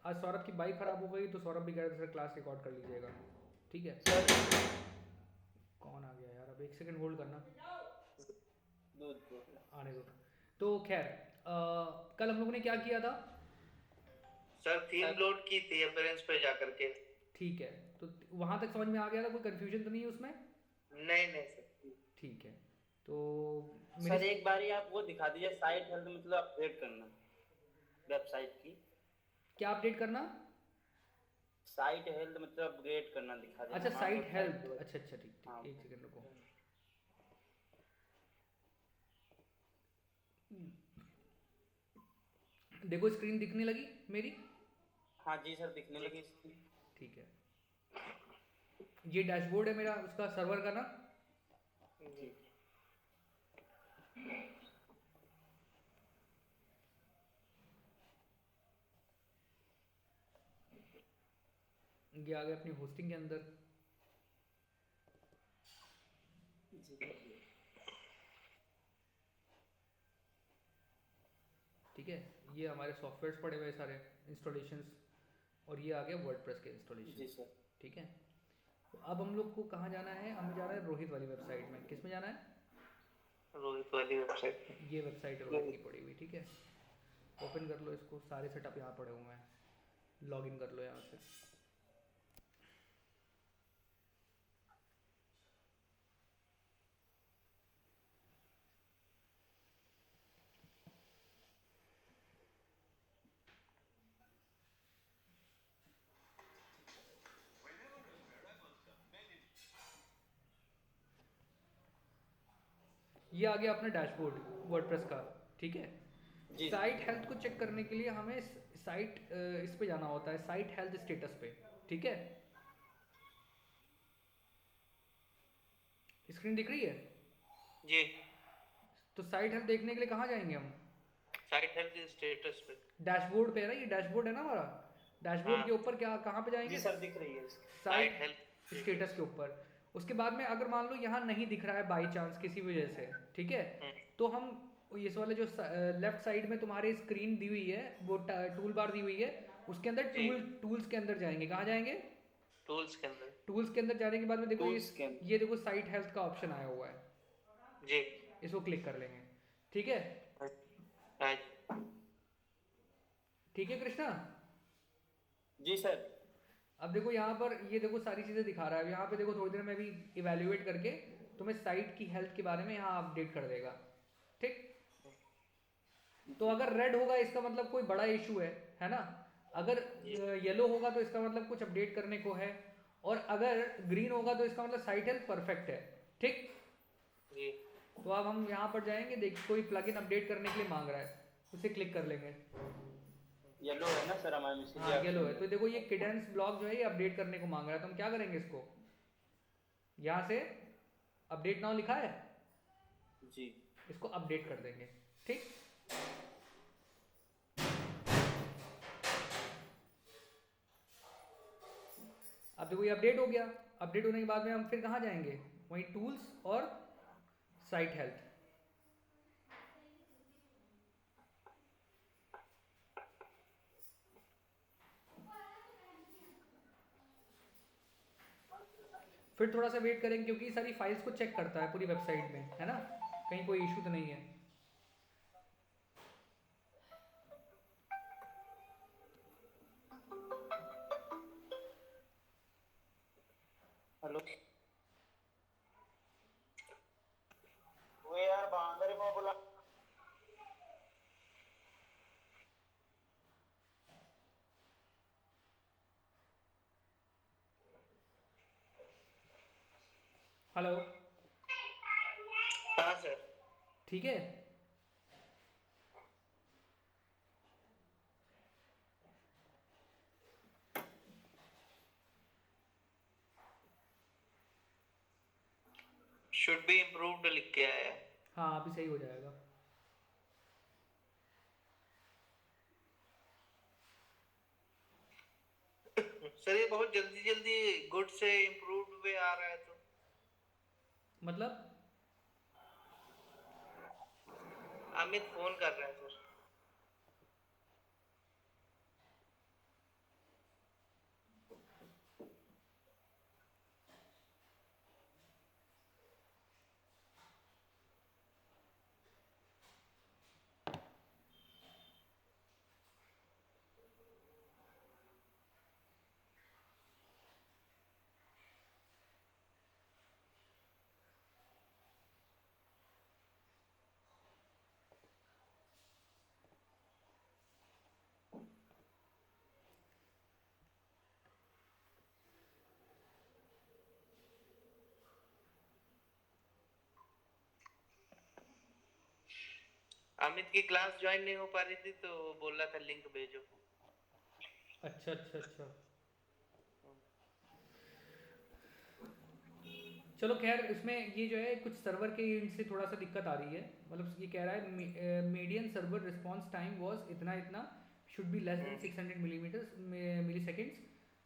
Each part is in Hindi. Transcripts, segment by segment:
आज सौरभ की बाइक खराब हो गई तो सौरभ भी कह रहे थे सर क्लास रिकॉर्ड कर लीजिएगा। ठीक है। सर कौन आ गया यार, अब एक सेकंड होल्ड करना। दूध दूध। आने दो। तो खैर, कल हम लोगों ने क्या किया था? सर थीम सर लोड की थी अपेरेंस पे जाकर के। ठीक है, तो वहां तक समझ में आ गया था, कोई कंफ्यूजन तो नहीं है उसमें? नहीं नहीं सर। ठीक है। तो मेरी सर एक बारी आप वो दिखा दीजिए, साइट हेल्थ मतलब अपडेट करना वेबसाइट की। क्या अपडेट करना? साइट हेल्थ मतलब अपग्रेड करना दिखा देना, अच्छा, हमारी साइट वेबसाइट हेल्थ, की अच्छा अच्छा, ठीक हाँ। ठीक, एक सेकंड रुको। देखो स्क्रीन दिखने लगी मेरी? हाँ जी सर, दिखने लगी इसकी। ठीक है। ये डैशबोर्ड है मेरा उसका सर्वर का ना। जी। ये आ गया अपनी होस्टिंग के अंदर। जी। ठीक है। ये हमारे सॉफ्टवेयर्स पड़े हुए हैं सारे, इंस्टॉलेशंस। और ये आ गया वर्डप्रेस के जी इंस्टॉलेशंस। सर। ठीक है। तो अब हम लोग को कहाँ जाना है? हमें जाना है रोहित वाली वेबसाइट में। किस में जाना है? रोहित वाली वेबसाइट पे। ये वेबसाइट है रोहित की पड़ी हुई, ठीक है। ओपन कर लो इसको, सारे सेटअप यहाँ पड़े हुए हैं। लॉग इन कर लो यहाँ से। ये आ गया अपना डैशबोर्ड वर्डप्रेस का। ठीक है। जी साइट हेल्थ को चेक करने के लिए हमें साइट इस पे जाना होता है, साइट हेल्थ स्टेटस पे। ठीक है। स्क्रीन दिख रही है? जी। तो साइट हेल्थ देखने के लिए कहाँ जाएंगे हम? साइट हेल्थ स्टेटस पे। डैशबोर्ड पे है ना, ये डैशबोर्ड है ना हमारा। डैशबोर्ड हाँ के ऊपर क्या, कहाँ पे जी जाएंगे? सर, दिख रही है इसकी site site health status status. के ऊपर। उसके बाद में अगर मान लो यहाँ नहीं दिख रहा है बाई चांस किसी वजह से, ठीक है, तो हम इस वाले जो लेफ्ट साइड में तुम्हारी स्क्रीन दी हुई है, वो टूल बार दी हुई है, उसके अंदर जी। टूल्स के अंदर जाएंगे। कहाँ जाएंगे? टूल्स के अंदर। टूल्स के अंदर जाने के बाद में देखो टूल्स के अंदर। ये देखो साइट हेल्थ का ऑप्शन आया हुआ है। जी। इसको क्लिक कर लेंगे। ठीक है। हाँ। ठीक है कृष्णा। जी सर। अब देखो यहाँ पर, ये देखो सारी चीजें दिखा रहा है। यहाँ पे देखो थोड़ी देर में भी इवेल्युएट करके तुम्हें साइट की हेल्थ के बारे में यहाँ अपडेट कर देगा। ठीक। तो जी। अगर रेड होगा इसका मतलब कोई बड़ा इशू है ना? अगर जी। येलो होगा तो इसका मतलब कुछ अपडेट करने को है। और अगर ग्रीन होगा तो इसका मतलब साइट हेल्थ परफेक्ट है। ठीक। जी। तो अब हम यहाँ पर जाएंगे, देख कोई प्लगइन अपडेट करने के लिए मांग रहा है, उसे क्लिक कर लेंगे। येलो है ना सर हमारे में, हाँ इसीलिए येलो ऑप्शन है, में। तो देखो ये किडेंस ब्लॉक जो है ये अपडेट करने को मांग रहा है, तो हम क्या करेंगे इसको, यहाँ से अपडेट नाउ लिखा है, जी। इसको अपडेट कर देंगे। ठीक। अब देखो ये अपडेट हो गया। अपडेट होने के बाद में हम फिर कहाँ जाएंगे? वहीं टूल्स और साइट हेल्थ। फिर थोड़ा सा वेट करेंगे क्योंकि सारी फाइल्स को चेक करता है पूरी वेबसाइट में, है ना, कहीं कोई इशू तो नहीं है। हेलो। वो यार बांदर को बुला। हेलो। हाँ सर। ठीक है। शुड बी इम्प्रूव्ड लिख के आया है। हाँ अभी सही हो जाएगा। सर ये बहुत जल्दी जल्दी गुड से इम्प्रूव्ड पे आ रहा है तो। मतलब अमित फोन कर रहा है सर। अमित की क्लास ज्वाइन नहीं हो पा रही थी तो वो बोल रहा था लिंक भेजो। अच्छा अच्छा अच्छा, चलो खैर इसमें ये जो है कुछ सर्वर के एंड से थोड़ा सा दिक्कत आ रही है, मतलब ये कह रहा है median server response time was इतना इतना, should be less than 600 milliseconds.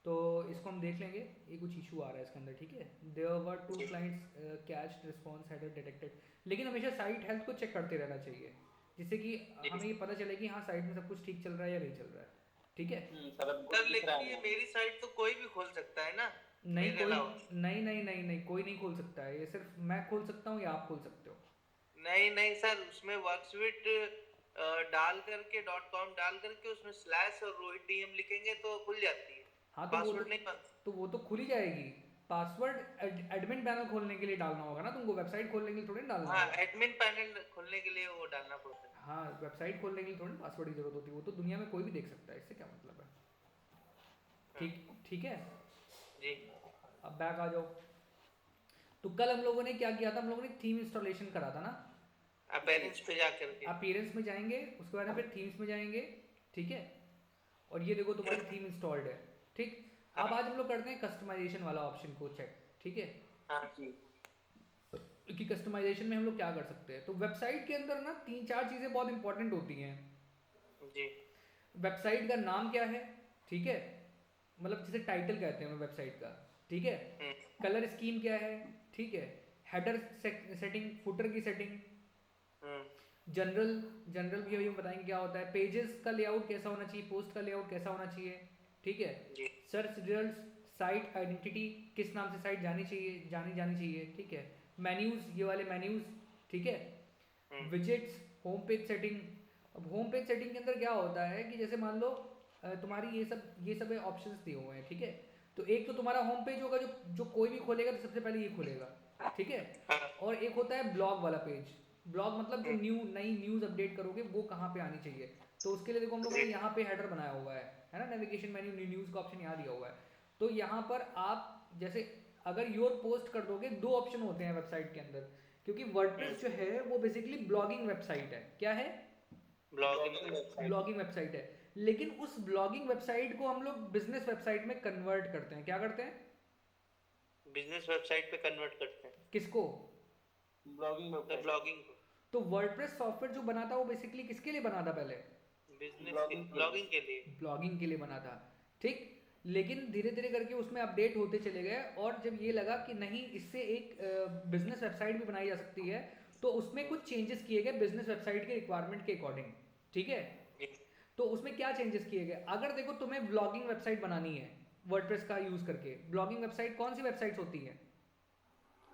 तो इसको हम देख लेंगे, ये कुछ इशू आ रहा है इसके अंदर, ठीक है। There were two clients cache response header detected, लेकिन हमेशा साइट हेल्थ को चेक करते रहना चाहिए, जिससे कि हमें ये पता चले कि हाँ साइट में सब कुछ ठीक चल रहा है या नहीं चल रहा है, ठीक है। सर अब सर दिख रहा लेकिन ये है। मेरी साइट तो कोई भी खोल सकता है ना, नहीं मेरे कोई, अलावा? नहीं नहीं नहीं नहीं, कोई नहीं खोल सकता है, ये सिर्फ मैं खोल सकता हूँ या आप खोल सकते हो। नहीं नहीं सर, उसमें वर्कस्विट डाल करके .com डाल करके उसमें स्लैश और रोहित डीएम लिखेंगे तो खुल जाती है। हाँ पासवर्ड नहीं बनता। तो वो तो खुल ही जाएगी। पासवर्ड एडमिन पैनल खोलने के लिए डालना होगा ना तुमको, वेबसाइट खोलने के लिए थोड़ी ना डालना हाँ, होगा। एडमिन पैनल खोलने के लिए वो डालना पड़ता है। हाँ वेबसाइट खोलने के लिए थोड़ी पासवर्ड की जरूरत होती है, वो तो दुनिया में कोई भी देख सकता है, इससे क्या मतलब है। हाँ, ठीक ठीक है। जी। अब बैक आ जाओ। तो कल हम लोगों ने क्या किया था, हम लोगों ने थीम इंस्टॉलेशन करा था ना। अपेरेंस पे जा करके। अपीयरेंस में जाएंगे, उसके बाद में फिर थीम्स में जाएंगे, ठीक है। और ये देखो तुम्हारी थीम इंस्टॉल्ड है, ठीक। अब हाँ आज हम लोग करते हैं कस्टमाइजेशन वाला ऑप्शन को चेक, ठीक है। हाँ जी कि कस्टमाइजेशन में हम लोग क्या कर सकते हैं। तो वेबसाइट के अंदर ना तीन चार चीज़ें बहुत इंपॉर्टेंट होती हैं। जी। वेबसाइट का नाम क्या है, ठीक है, मतलब जिसे टाइटल कहते हैं वेबसाइट का, ठीक है। हम्म, कलर स्कीम क्या है, ठीक है। हेडर सेटिंग, फुटर की सेटिंग, हम्म, जनरल, जनरल भी अभी हम बताएंगे क्या होता है। पेजेस का लेआउट कैसा होना चाहिए, पोस्ट का लेआउट कैसा होना चाहिए, ठीक है। जी। सर्च रिजल्ट्स, साइट आइडेंटिटी, किस नाम से साइट जानी चाहिए, जानी जानी चाहिए, ठीक है। मेन्यूज, ये वाले मेन्यूज, ठीक है। हम्म, विजेट्स, होम पेज सेटिंग। अब होम पेज सेटिंग के अंदर क्या होता है कि जैसे मान लो तुम्हारी ये सब ऑप्शंस दिए हुए हैं, ठीक है। तो एक तो तुम्हारा होम पेज होगा जो जो कोई भी खोलेगा तो सबसे पहले ये खोलेगा, ठीक है। हाँ, और एक होता है ब्लॉग वाला पेज। ब्लॉग मतलब जो हम्म, नई न्यूज़ अपडेट करोगे वो कहाँ पे आनी चाहिए। तो उसके लिए देखो हम लोगों ने जी। यहाँ पे हेडर बनाया हुआ है ना, नेविगेशन मेन्यू न्यूज़ का ऑप्शन यहाँ दिया हुआ है। तो यहाँ पर आप जैसे अगर योर पोस्ट कर दोगे, दो ऑप्शन होते हैं वेबसाइट के अंदर, क्योंकि वर्डप्रेस जो है वो बेसिकली ब्लॉगिंग वेबसाइट है। क्या है? Blogging blogging website. Website. Blogging website है। लेकिन उस ब्लॉगिंग वेबसाइट को हम लोग बिजनेस वेबसाइट में कन्वर्ट करते हैं। क्या करते हैं? बिजनेस वेबसाइट पे कन्वर्ट करते हैं किसको? Blogging website. ब्लॉगिंग को। तो वर्डप्रेस सॉफ्टवेयर जो बना था वो बेसिकली किसके लिए बना था पहले? बिजनेस के, ब्लॉगिंग के लिए। ब्लॉगिंग के लिए। ब्लॉगिंग के लिए बना था, ठीक। लेकिन धीरे धीरे करके उसमें अपडेट होते चले गए, और जब ये लगा कि नहीं इससे एक बिजनेस वेबसाइट भी बनाई जा सकती है, तो उसमें कुछ चेंजेस किए गए बिजनेस वेबसाइट के रिक्वायरमेंट के अकॉर्डिंग, ठीक है। जी। तो उसमें क्या चेंजेस किए गए, अगर देखो तुम्हें ब्लॉगिंग वेबसाइट बनानी है वर्डप्रेस का यूज करके, ब्लॉगिंग वेबसाइट कौन सी वेबसाइट्स होती है?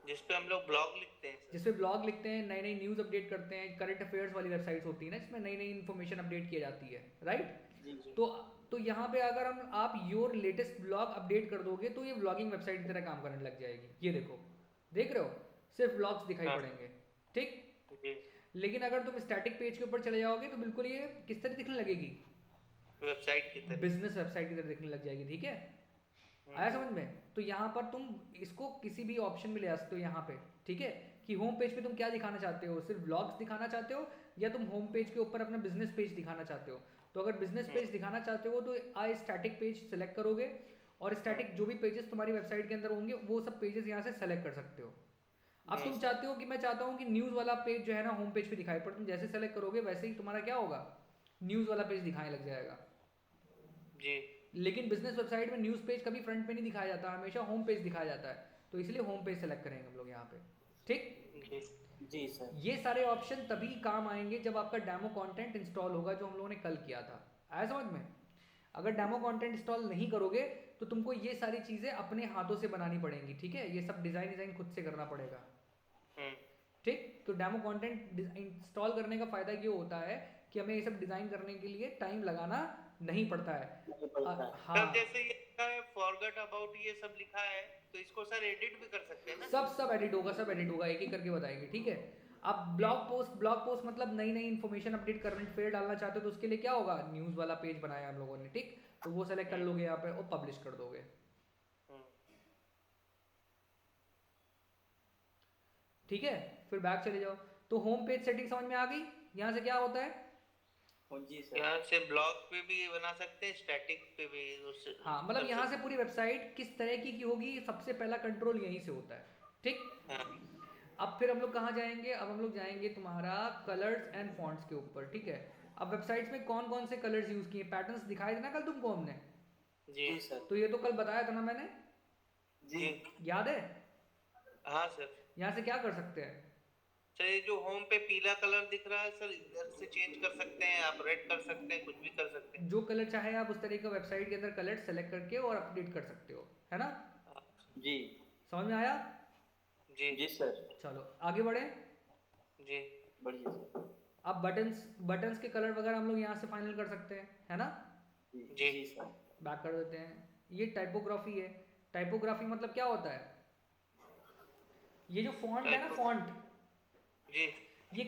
जिस पे हम लोग ब्लॉग लिखते हैं सर। जिसपे ब्लॉग लिखते हैं, नई नई न्यूज़ अपडेट करते हैं, करंट अफेयर्स वाली वेबसाइट्स होती है ना, जिसमें नई नई इन्फॉर्मेशन अपडेट की जाती है, राइट। जी जी। तो यहाँ पे अगर हम आप योर लेटेस्ट ब्लॉग अपडेट कर दोगे तो ये ब्लॉगिंग वेबसाइट की तरह काम करने लग जाएगी। ये देखो, देख रहे हो, सिर्फ ब्लॉग्स दिखाई हाँ, पड़ेंगे, ठीक। जी। लेकिन अगर तुम स्टैटिक पेज के ऊपर चले जाओगे तो बिल्कुल ये किस तरह दिखने लगेगी? वेबसाइट की तरह। बिजनेस वेबसाइट की तरह दिखने लग जाएगी, ठीक है। आया समझ में? तो यहाँ पर तुम इसको किसी भी ऑप्शन में ले आ सकते हो यहाँ पे, ठीक है। कि होम पेज पे तुम क्या दिखाना चाहते हो, सिर्फ ब्लॉग्स दिखाना चाहते हो, या तुम होम पेज के ऊपर अपना बिजनेस पेज दिखाना चाहते हो। तो अगर बिजनेस पेज दिखाना चाहते हो तो आई स्टैटिक पेज सेलेक्ट करोगे, और स्टैटिक जो भी पेजेस तुम्हारी वेबसाइट के अंदर होंगे वो सब पेजेस यहाँ से सेलेक्ट कर सकते हो। अब तुम चाहते हो कि मैं चाहता हूँ कि न्यूज़ वाला पेज जो है ना होम पेज पे दिखाई, पर तुम जैसे सेलेक्ट करोगे वैसे ही तुम्हारा क्या होगा, न्यूज़ वाला पेज दिखाने लग जाएगा। जी। लेकिन बिजनेस वेबसाइट में न्यूज़ पेज कभी फ्रंट पे नहीं दिखाया जाता, हमेशा होम पेज दिखाया जाता है। तो इसलिए होम पेज सेलेक्ट करेंगे हम लोग यहाँ पे, ठीक। जी। जी सर। ये सारे ऑप्शन तभी काम आएंगे जब आपका डेमो कंटेंट इंस्टॉल होगा, जो हम लोगों ने कल किया था। आया समझ में? अगर डेमो कंटेंट इंस्टॉल नहीं करोगे तो तुमको ये सारी चीज़ें अपने हाथों से बनानी पड़ेंगी, ठीक है। ये सब डिज़ाइन खुद से करना पड़ेगा, हम्म, ठीक। तो डेमो कंटेंट इंस्टॉल करने का फ़ायदा ये होता है कि हमें ये सब डिज़ाइन करने के लिए टाइम लगाना नहीं पड़ता है। नहीं पड़ता है। सर हाँ, जैसे ये लिखा है फॉरगेट अबाउट, ये सब लिखा है तो इसको सर एडिट भी कर सकते हैं ना? सब एडिट होगा, सब एडिट होगा, एक एक करके बताएंगे, ठीक है। अब ब्लॉग पोस्ट मतलब नई नई इन्फॉर्मेशन अपडेट, करंट अफेयर डालना चाहते हो तो उसके लिए क्या होगा, न्यूज़ वाला पेज बनाया हम लोगों ने, ठीक। तो वो सेलेक्ट कर लोगे यहाँ पे और पब्लिश कर दोगे, हम्म, ठीक है। फिर बैक चले जाओ। तो होम पेज सेटिंग समझ में आ गई? यहाँ से क्या होता है? जी सर। यहाँ से ब्लॉग पे भी बना सकते हैं, स्टैटिक पे भी हाँ, मतलब यहाँ से पूरी वेबसाइट किस तरह की होगी, सबसे पहला कंट्रोल यहीं से होता है, ठीक। हाँ अब फिर हम लोग कहाँ जाएंगे? अब हम लोग जाएंगे तुम्हारा कलर्स एंड फॉन्ट्स के ऊपर, ठीक है। अब वेबसाइट्स में कौन कौन से कलर्स यूज किए, पैटर्न्स दिखाए थे ना कल तुमको हमने, जी जी सर। तो ये तो कल बताया था ना मैंने, जी याद है? हाँ सर। यहाँ से क्या कर सकते हैं? सर ये जो होम पे पीला कलर दिख रहा है सर, इधर से चेंज कर सकते हैं, आप रेड कर सकते हैं, कुछ भी कर सकते हैं। जो कलर चाहे आप उस तरीके का वेबसाइट के अंदर कलर सेलेक्ट करके और अपडेट कर सकते हो, है ना? जी समझ में आया? जी जी सर। चलो आगे बढ़े। जी बढ़िया सर। अब बटन्स बटन्स के कलर वगैरह हम लोग यहाँ से फाइनल कर सकते हैं, है ना? जी जी सर। बैक कर देते हैं। ये टाइपोग्राफी है। टाइपोग्राफी मतलब क्या होता है? ये जो फॉन्ट है ना, फॉन्ट, जी ये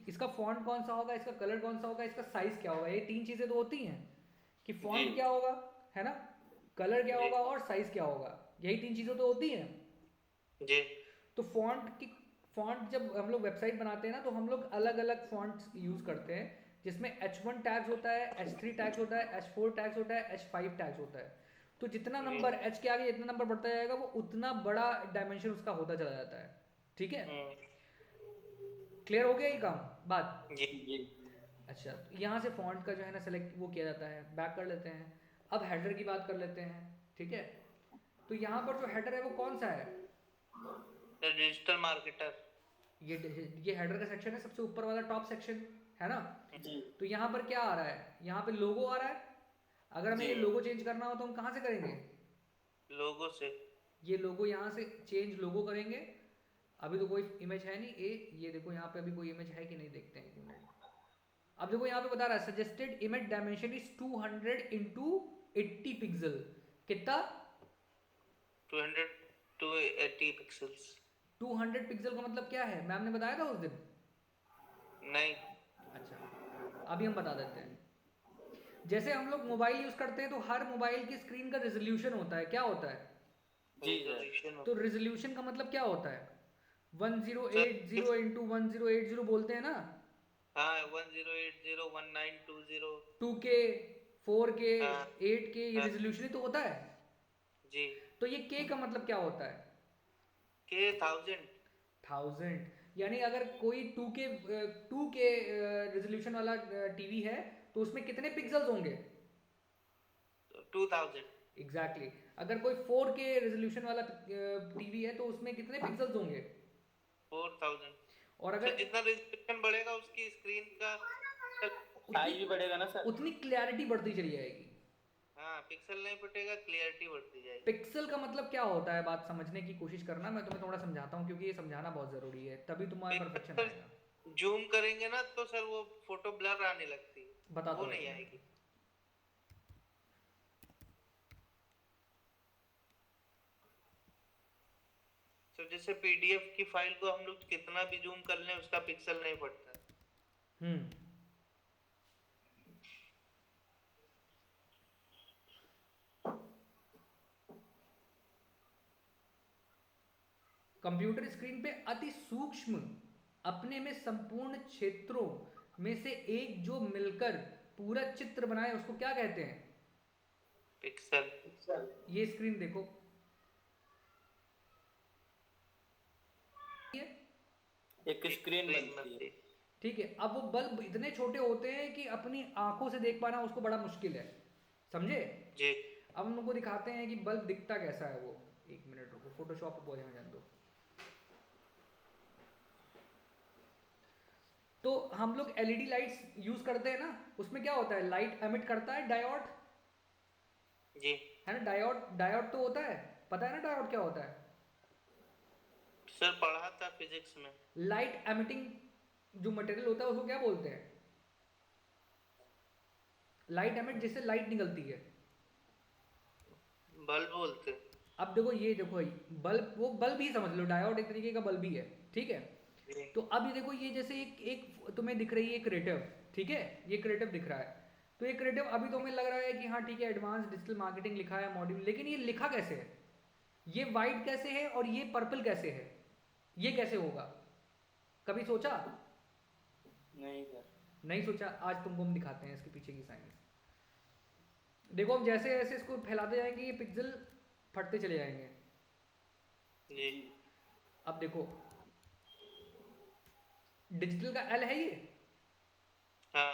इसका फॉन्ट कौन सा होगा, इसका कलर कौन सा होगा, इसका साइज क्या होगा, ये तीन चीजें तो होती हैं कि फॉन्ट जी। क्या होगा, है ना, कलर क्या जी। होगा और साइज क्या होगा, यही तीन चीजें तो होती हैं। जी तो फॉन्ट जब हम लोग वेबसाइट बनाते हैं ना, तो हम लोग अलग अलग फॉन्ट्स यूज करते हैं, जिसमें H1 टैग्स होता है, H3 टैग्स होता है, H4 टैग्स होता है, H5 टैग्स होता है। तो जितना नंबर H के आगे जितना नंबर बढ़ता जाएगा, वो उतना बड़ा डायमेंशन उसका होता चला जाता है, ठीक है। क्लियर हो गया ये काम बात? जी जी। अच्छा, तो यहाँ से फॉन्ट का जो है ना सेलेक्ट वो किया जाता है, बैक कर लेते हैं। अब हेडर की बात कर लेते हैं, ठीक है। तो यहाँ पर जो हेडर है वो कौन सा है? Sir digital marketer. ये हेडर का सेक्शन है, सबसे ऊपर वाला टॉप सेक्शन, है ना। जी। तो यहाँ पर क्या आ रहा है? यहाँ पे लोगो आ रहा है। अगर हमें जी। ये लोगो चेंज करना हो तो हम कहाँ से करेंगे? लोगो से। ये लोगो यहाँ से चेंज लोगो करेंगे। अभी तो कोई इमेज है नहीं, ये देखो यहाँ पे अभी कोई इमेज है कि नहीं, देखते हैं एक मिनट। अब देखो यहाँ पे बता रहा है suggested image dimension is 200 into 80 pixel. कितना? 200 to 80 पिक्सल्स। 200 पिक्सल का मतलब क्या है, मैम ने बताया था उस दिन? नहीं। अच्छा, अभी हम बता देते हैं। जैसे हम लोग मोबाइल यूज करते हैं तो हर मोबाइल की स्क्रीन का रेजोल्यूशन होता है, क्या होता है? जी तो रेजोल्यूशन का मतलब क्या होता है? 1080 इंटू 1080 बोलते हैं ना। हाँ 1080 1920। 2K 4K हाँ 8K, ये हाँ रेजोल्यूशन ही तो होता है। जी। तो ये K का मतलब क्या होता है? के 1000। 1000, यानी अगर कोई 2K रेजोल्यूशन वाला टीवी है तो उसमें कितने पिक्सल्स होंगे? 2000। एग्जैक्टली अगर कोई 4K रेजोल्यूशन वाला टीवी है तो उसमें कितने पिक्सल्स होंगे? 4000। और सर अगर जितना रेजोल्यूशन बढ़ेगा उसकी स्क्रीन का साइज भी बढ़ेगा ना सर। उतनी क्लैरिटी बढ़ती चली जाएगी। हाँ पिक्सल नहीं फटेगा, क्लियरिटी बढ़ती जाएगी। पिक्सल का मतलब क्या होता है, बात समझने की कोशिश करना, मैं तुम्हें थोड़ा समझाता हूँ क्योंकि ये समझाना बहुत जरूरी है, तभी तुम्हारा परफेक्शन सर आएगा। जूम करेंगे ना तो सर वो फोटो ब्लर आने लगती है, बताता वो हूँ नहीं मैं। आएगी। सर जैसे पीडीएफ की फाइल को हम लोग कितना भी जूम कर लें उसका पिक्सल नहीं फटता। हम्म कंप्यूटर स्क्रीन पे अति सूक्ष्म, अपने में संपूर्ण क्षेत्रों में से एक जो मिलकर पूरा चित्र बनाए उसको क्या कहते हैं? पिक्सल। ये स्क्रीन देखो, ये एक स्क्रीन बनती है। ठीक है। अब वो बल्ब इतने छोटे होते हैं कि अपनी आंखों से देख पाना उसको बड़ा मुश्किल है, समझे। जी अब हम लोग को दिखाते हैं कि बल्ब दिखता कैसा है वो। एक मिनट रुको, फोटोशॉप पे पहुंचना जान दो। तो हम लोग एलईडी लाइट्स यूज करते हैं ना, उसमें क्या होता है, लाइट एमिट करता है डायोड, जी। है ना। डायोड डायोड तो होता है, पता है ना डायोड क्या होता है? सर पढ़ा था फिजिक्स में। लाइट एमिटिंग जो मटेरियल होता है उसको क्या बोलते हैं? लाइट एमिट, जिससे लाइट निकलती है, बल्ब बोलते हैं। अब देखो ये देखो बल्ब, वो बल्ब ही समझ लो, डायोड एक तरीके का बल्ब ही है, ठीक है। जी तो अब ये देखो, ये जैसे एक तुम्हें दिख रही है क्रिएटिव, ठीक है, ये क्रिएटिव दिख रहा है। तो ये क्रिएटिव अभी तुम्हें लग रहा है कि हाँ ठीक है एडवांस डिजिटल मार्केटिंग लिखा है मॉड्यूल, लेकिन ये लिखा कैसे है? ये वाइट कैसे है और ये पर्पल कैसे है? ये कैसे होगा? कभी सोचा? नहीं सर। नहीं सोचा? आज तुमको हम दिखाते हैं इसके पीछे की साइंस। देखो हम जैसे जैसे इसको फैलाते जाएंगे ये पिक्सल फटते चले जाएंगे। जी। अब देखो डिजिटल का एल है ये, हाँ।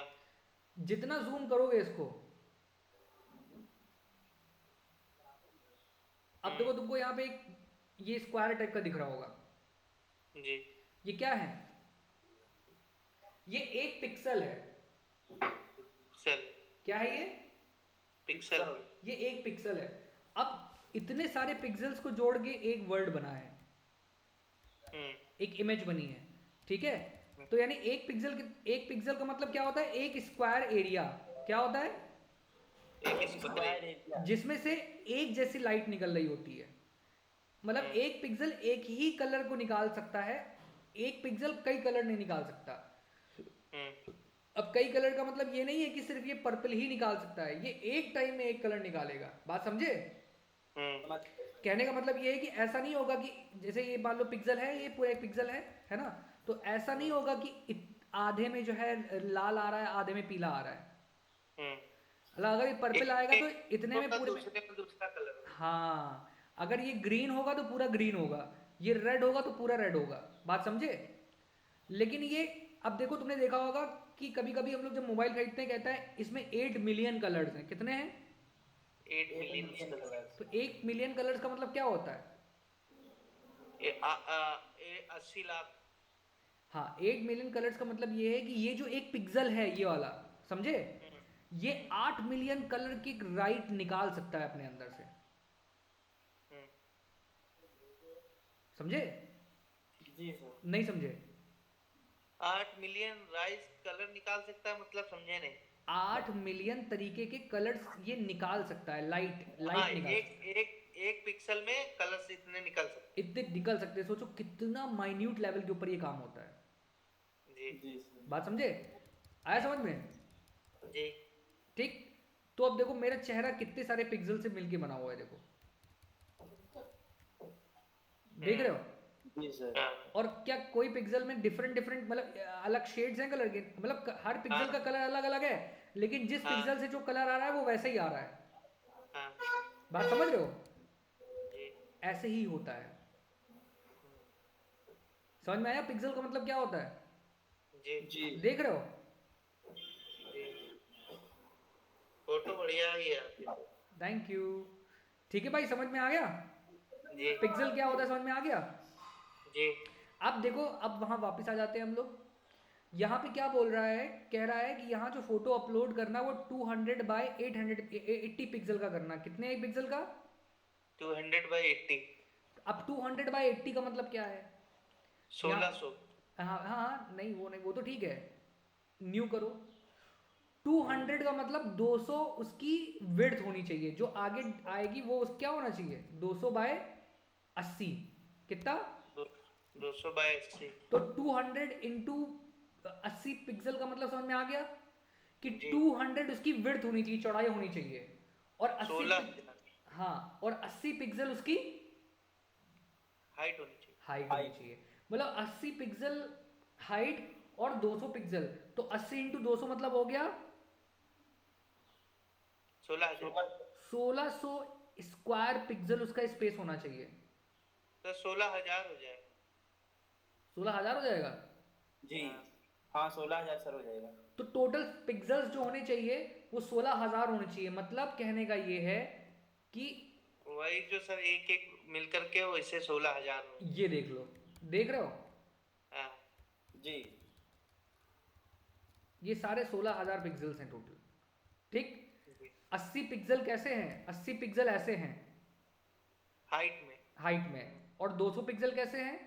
जितना जूम करोगे इसको, अब देखो तुमको यहाँ पे एक ये स्क्वायर टाइप का दिख रहा होगा, जी। ये क्या है? ये एक पिक्सल है। पिक्सल। क्या है ये? पिक्सल। ये एक पिक्सल है। अब इतने सारे पिक्सल्स को जोड़ के एक वर्ड बना है, एक इमेज बनी है, ठीक है? तो यानी एक पिक्सल का मतलब क्या होता है? एक स्क्वायर एरिया। क्या होता है? एक स्क्वायर स्क्वायर। एरिया। जिसमें से एक जैसी लाइट निकल रही होती है। मतलब एक पिक्सल एक ही कलर को निकाल सकता है, एक पिक्सल कई कलर नहीं निकाल सकता। अब कई कलर का मतलब ये नहीं है कि सिर्फ ये पर्पल ही निकाल सकता है, ये एक टाइम में एक कलर निकालेगा। बात समझे? कहने का मतलब ये है कि ऐसा नहीं होगा कि जैसे ये मान लो पिक्सल है, ये पूरा एक पिक्सल है ना? तो ऐसा नहीं होगा कि आधे में जो है लाल आ रहा है, आधे में पीला आ रहा है। अगर ये पर्पल आएगा तो इतने में पूरे में दूसरा कलर। हाँ, अगर ये ग्रीन होगा तो पूरा ग्रीन होगा, ये रेड होगा तो पूरा रेड होगा। बात समझे? लेकिन ये अब देखो तुमने देखा होगा कि कभी कभी हम लोग जब मोबाइल खरीदते हैं कहता है इसमें 8 मिलियन कलर्स हैं। कितने हैं? 8 मिलियन कलर्स। तो 8 मिलियन कलर्स का मतलब क्या होता है? 80 लाख। हाँ, 8 मिलियन कलर्स का मतलब ये है कि ये जो एक पिक्सल है ये वाला, समझे? ये 8 मिलियन कलर की लाइट निकाल सकता है अपने अंदर से। समझे? जी सर। नहीं समझे? 8 मिलियन राइस कलर निकाल सकता है, मतलब समझे नहीं। 8 मिलियन तरीके के कलर्स ये निकाल सकता है, लाइट हाँ, निकाल एक पिक्सल में कलर्स इतने निकल सकते इतने निकल सकते हैं। सोचो कितना माइन्यूट लेवल के ऊपर ये काम होता है। हैं। जी। जी सर। बात समझे? आया समझ में? जी। ठीक। तो अब देखो मेरा चेहरा कितने सारे पिक्सल से मिलके बना हुआ है, देखो देख रहे हो? जी सर। हाँ। और क्या कोई पिक्सल में डिफरेंट डिफरेंट मतलब अलग शेड्स हैं कलर के? मतलब हर पिक्सल का कलर अलग अलग है, लेकिन जिस पिक्सल से जो कलर आ रहा है वो वैसे ही आ रहा है। हाँ। बात समझ रहे हो? जी। ऐसे ही होता है। समझ में आया पिक्सल का मतलब क्या होता है? जी। जी। देख रहे हो? फोटो बढ़िया ही है आपकी। Thank you. ठीक है भाई, समझ में आ गया जी। पिक्सल क्या होता है? समझ में आ गया? जी। अब देखो, अब वहां वापस आ जाते हैं हम लोग। यहाँ पे क्या बोल रहा है? कह रहा है कि यहाँ जो फोटो अपलोड करना वो 200 बाय 880 पिक्सल का करना। कितने एक पिक्सल का? 200/80। अब 200 बाय 80 का मतलब क्या है? 1600। हाँ हाँ हाँ, नहीं वो नहीं, वो तो ठीक है, न्यू करो। 200 का मतलब 200 उसकी विड्थ होनी चाहिए, जो आगे आएगी वो क्या होना चाहिए? 200 बाय 80। कितना? 200/80। तो 200 इंटू 80 पिक्सल का मतलब समझ में आ गया कि जी। 200 उसकी विड्थ होनी चाहिए, चौड़ाई होनी चाहिए। और 80 16 हाँ, और 80 पिक्सल उसकी हाइट होनी चाहिए। हाइट होनी चाहिए। मतलब 80 पिक्सल हाइट और 200 पिक्सल, तो 80 इंटू 200 मतलब हो गया 16,000। 1600 स्क्वायर पिक्सल उसका स्पेस होना चाहिए। तो 16,000 हो जाएगा। 16,000 हो जाएगा। जी हाँ, 16,000 सर हो जाएगा। तो टोटल पिक्सल्स जो होने चाहिए वो 16,000 होने चाहिए। मतलब कहने का ये है कि वही जो सर एक एक मिलकर के वैसे 16,000 हो। ये देख लो, देख रहे हो? हाँ। जी। ये सारे 16,000 पिक्सल्स हैं टोटल। ठीक। 80 पिक्सल कैसे हैं? 80 पिक्सल ऐसे हैं हाइट में। हाइट में, और 200 पिक्सल कैसे हैं?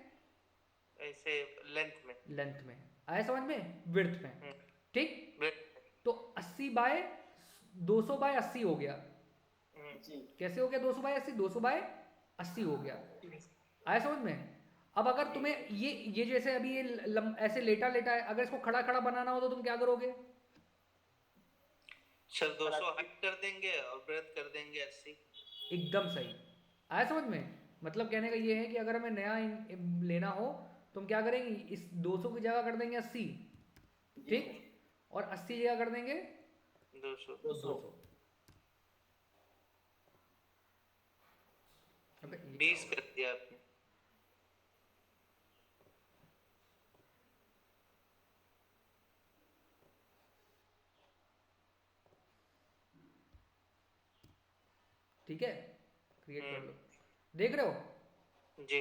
ऐसे लेंथ में। लेंथ में। आया समझ में? विड्थ में। ठीक। Width तो 80 बाय 200 बाय 80 हो गया। में। जी। कैसे हो गया 200 बाय 80? 200 बाय 80 हो गया। आया समझ में? अब अगर तुम्हें ये जैसे अभी ये ऐसे लेटा लेटा है, अगर इसको खड़ा खड़ा बनाना हो तो तुम क्या करोगे? सर 200 हाइट कर देंगे और ब्रेथ कर देंगे 80। एकदम सही। आया समझ में? मतलब कहने का ये है कि अगर हमें नया लेना हो तो हम क्या करेंगे? इस 200 की जगह कर देंगे 80, ठीक, और 80 जगह कर देंगे 200। 200। अबे ये क्या 20 हो कर दिया आपने। ठीक है, क्रिएट कर लो, देख रहे हो जी।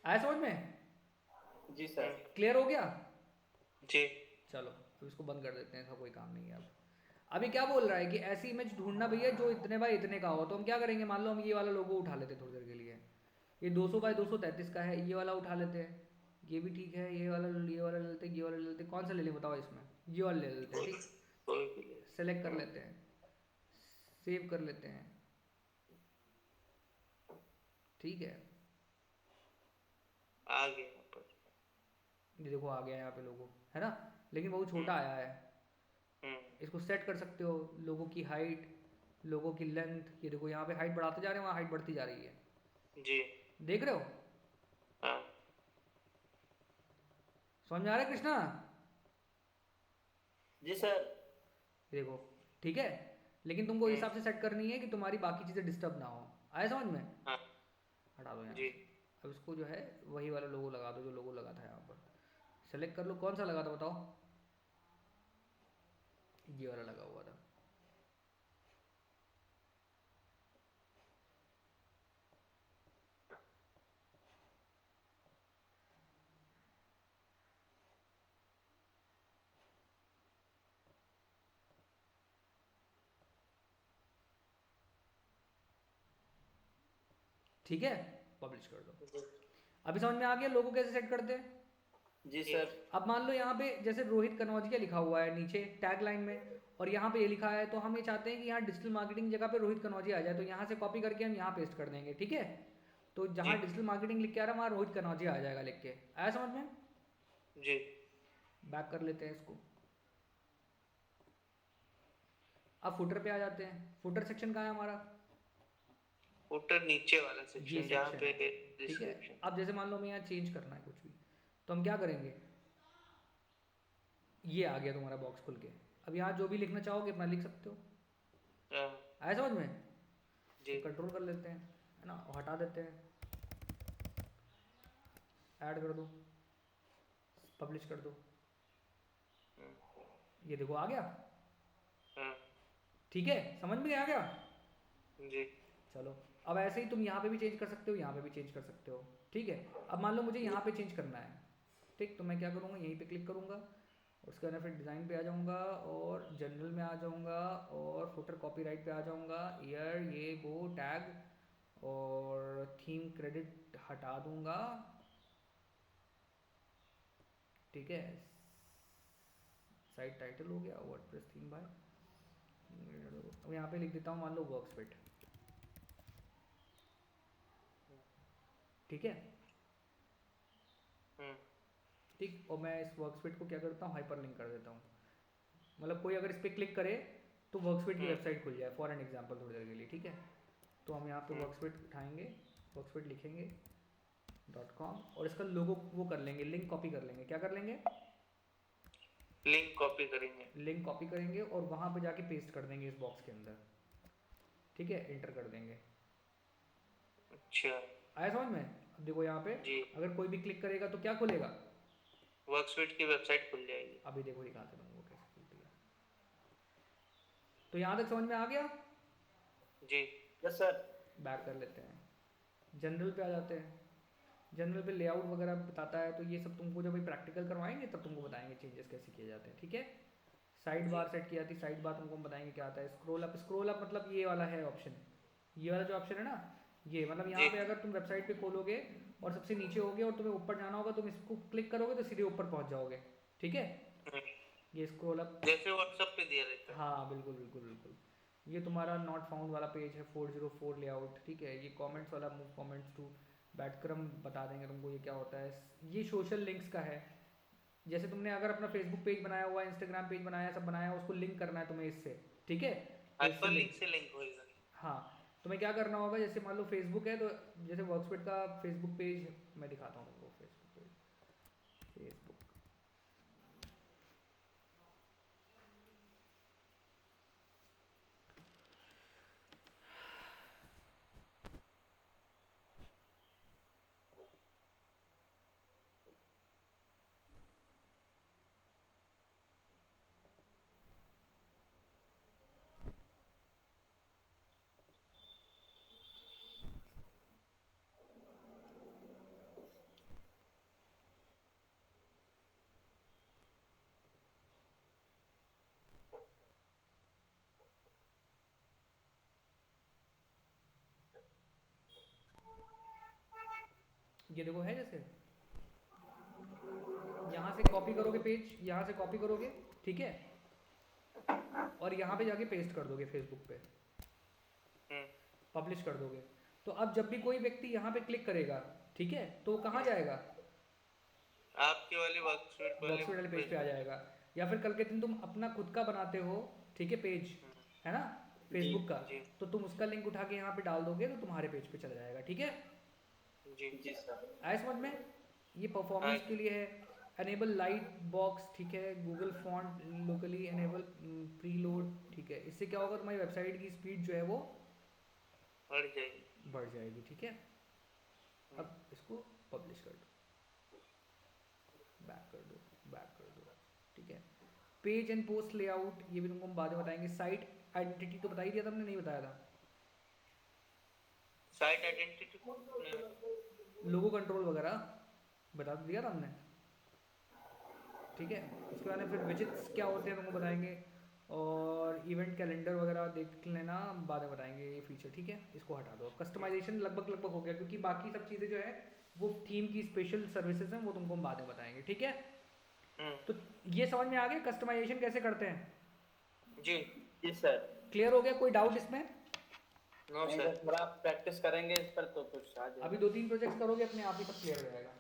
आया समझ में, जी सर। क्लियर हो गया। जी। चलो अब इसको बंद कर देते हैं, इसका कोई काम नहीं है अब। अभी क्या बोल रहा है कि ऐसी इमेज ढूंढना भैया जो इतने बाय इतने का हो। तो हम क्या करेंगे, मान लो हम ये वाला लोगो उठा लेते हैं थोड़ी देर के लिए, ये 200 बाय 233 का है, ये वाला उठा लेते हैं, ये भी ठीक है, ये वाला ले लेते हैं, ये वाला ले लेते हैं, कौन सा ले लें बताओ इसमें, ये वाला ले लेते हैं, ठीक, कोई भी ले। सेलेक्ट कर लेते हैं, सेव कर लेते हैं, ठीक है, आ गया यहाँ पर। ये देखो आ गया यहाँ पे लोगो, है ना, लेकिन बहुत छोटा आया है। इसको सेट कर सकते हो, लोगों की हाइट, लोगों की लेंथ, ये देखो यहाँ पे हाइट बढ़ाते जा रहे हैं, वहाँ हाइट बढ़ती जा रही है, जी। देख रहे हो, हाँ। समझ में आ रहा है कृष्णा, जी सर। ये देखो, ठीक है, लेकिन तुमको इस हिसाब से सेट करनी है कि तुम्हारी बाकी चीज़ें डिस्टर्ब ना हो, आया समझ में, हाँ। हटा दो यहाँ जी। से। अब इसको जो है वही वाला लोगो लगा दो जो लोगो लगा था यहाँ पर, सेलेक्ट कर लो, कौन सा लगा था बताओ, ये वाला लगा हुआ था, ठीक है, पब्लिश कर दो। अभी समझ में आ गया लोगो कैसे सेट करते हैं। जी सर। अब मान लो यहाँ पे जैसे रोहित कनौजिया लिखा हुआ है नीचे टैग लाइन में, और यहाँ पे ये लिखा है, तो हम ये चाहते हैं कि यहाँ डिजिटल मार्केटिंग जगह पे रोहित कनौजिया आ जाए, तो यहाँ से कॉपी करके हम यहाँ पेस्ट कर देंगे, ठीक है, तो जहाँ डिजिटल मार्केटिंग लिख के आ रहा है वहाँ रोहित कनौजिया आ जाएगा लिख के, आया समझ में। जी। बैक कर लेते हैं इसको, अब फुटर पे आ जाते हैं। फुटर सेक्शन कहाँ है हमारा, फुटर नीचे वाला ये सेक्शन जहाँ section पे है, ठीक है। डिस्क्रिप्शन। अब जैसे मान लो हमें यहाँ चेंज करना है कुछ भी, तो हम क्या करेंगे, ये आ गया तुम्हारा बॉक्स खुल के, अब यहाँ जो भी लिखना चाहोगे अपना लिख सकते हो, आया समझ में। जी। कंट्रोल कर लेते हैं, है ना, और हटा देते हैं, ऐड कर दो, पब्लिश कर दो, ये देखो आ गया, ठीक है, समझ में आ गया। जी। चलो अब ऐसे ही तुम यहाँ पे भी चेंज कर सकते हो, यहाँ पे भी चेंज कर सकते हो, ठीक है। अब मान लो मुझे यहाँ पे चेंज करना है, ठीक, तो मैं क्या करूँगा, यहीं पे क्लिक करूँगा, उसके बाद फिर डिज़ाइन पे आ जाऊँगा और जनरल में आ जाऊँगा और फुटर कॉपीराइट पे आ जाऊँगा, ईयर ये वो टैग और थीम क्रेडिट हटा दूँगा, ठीक है, साइट टाइटल हो गया, वर्डप्रेस थीम बाय, अब यहाँ पे लिख देता हूँ मान लो वर्कस्पिट, ठीक है, ठीक, और मैं इस वर्कस्पिट को क्या करता हूँ, हाइपर लिंक कर देता हूँ, मतलब कोई अगर इस पर क्लिक करे तो वर्कस्पिट की वेबसाइट खुल जाए, फॉर एन एग्जांपल थोड़ी देर के लिए, ठीक है। तो हम यहाँ पे वर्कस्पिट उठाएंगे, वर्कस्पिट लिखेंगे .com और इसका लोगो वो कर लेंगे, लिंक कॉपी कर लेंगे, क्या कर लेंगे, लिंक कॉपी करेंगे। लिंक कॉपी करेंगे और वहाँ पे जाके पेस्ट कर देंगे इस बॉक्स के अंदर, ठीक है, एंटर कर देंगे। अच्छा, आया समझ में। अब देखो यहाँ पे जी। अगर कोई भी क्लिक करेगा तो क्या खुलेगा, वर्कस्विट की वेबसाइट खुल जाएगी। अभी देखो दिखाते हैं तुमको कैसे खुलती है। तो यहाँ तक समझ में आ गया। जी। Yes sir. बैक कर लेते हैं, जनरल पे आ जाते हैं, जनरल पे लेआउट वगैरह बताता है, तो ये सब तुमको जब भी प्रैक्टिकल करवाएंगे तब तुमको बताएंगे चेंजेस कैसे किए जाते हैं, ठीक है। साइड बार सेट किया थी, साइड बार तुमको हम बताएंगे क्या आता है। स्क्रोल अप मतलब ये वाला है ऑप्शन, ये वाला जो ऑप्शन है ना, ये मतलब यहाँ पे अगर तुम वेबसाइट पे खोलोगे और सबसे नीचे होगे और तुम्हें ऊपर जाना होगा, तुम इसको क्लिक करोगे तो सीधे ऊपर पहुँच जाओगे, ठीक है। ये स्क्रोल अप जैसे व्हाट्सएप पे दिया रहता है। हाँ बिल्कुल बिल्कुल बिल्कुल। ये तुम्हारा नॉट फाउंड वाला पेज है, 404 लेआउट, ठीक है। ये कमेंट्स वाला, मूव कमेंट्स टू बैडक्रम बता देंगे तुमको ये क्या होता है। ये सोशल लिंक्स का है, जैसे तुमने अगर अपना फेसबुक पेज बनाया हुआ है, इंस्टाग्राम पेज बनाया, सब बनाया है, उसको लिंक करना है तुम्हें इससे, ठीक है। हाइपर लिंक से लिंक होएगा। हाँ, तुम्हें क्या करना होगा, जैसे मान लो फेसबुक है, तो जैसे वर्कस्पिट का फेसबुक पेज मैं दिखाता हूँ तुमको, फेसबुक पेज, फेसबुक ये देखो है जैसे, यहाँ से कॉपी करोगे पेज, यहाँ से कॉपी करोगे, ठीक है, और यहाँ पे जाके पेस्ट कर दोगे फेसबुक पे, पब्लिश कर दोगे। तो अब जब भी कोई व्यक्ति यहाँ पे क्लिक करेगा, ठीक है, तो वो कहाँ जाएगा, आपके वाले वर्कस्वीट वाले पेज पे आ जाएगा। या फिर कल के दिन तुम अपना खुद का बनाते हो, ठीक है, पेज, है ना, फेसबुक का, जी। तो तुम उसका लिंक उठा के यहाँ पे डाल दोगे तो तुम्हारे पेज पे चला जाएगा, ठीक है। जी जी सर। आया समझ में? ये परफॉर्मेंस हाँ। के लिए है। एनेबल लाइट बॉक्स, ठीक है, Google font locally enable preload, ठीक है। इससे क्या होगा, तुम्हारी वेबसाइट की स्पीड जो है वो बढ़ जाएगी। बढ़ जाएगी, ठीक है। अब इसको पब्लिश कर दो, बैक कर दो, बैक कर दो, ठीक है। पेज एंड पोस्ट लेआउट, ये भी तुमको हम बाद में बताएंगे। साइट आइडेंटिटी तो बता ही दिया था हमने, नहीं बताया था? साइट आइडेंटिटी, लोगो कंट्रोल वगैरह बता तो दिया था हमने, ठीक है। उसके बाद में फिर विजिट्स क्या होते हैं तुमको बताएंगे, और इवेंट कैलेंडर वगैरह देख लेना, बाद में बताएंगे ये फीचर, ठीक है। इसको हटा दो। कस्टमाइजेशन लगभग हो गया, क्योंकि बाकी सब चीज़ें जो है वो थीम की स्पेशल सर्विसेज हैं, वो तुमको हम बाद में बताएंगे, ठीक है। तो ये समझ में आ गया कस्टमाइजेशन कैसे करते हैं? जी जी सर। क्लियर हो गया? कोई डाउट इसमें? नो नहीं सर। सर, थोड़ा प्रैक्टिस करेंगे इस पर तो कुछ आ जाएगा। अभी 2-3 प्रोजेक्ट्स करोगे, अपने आप ही सब क्लियर हो जाएगा।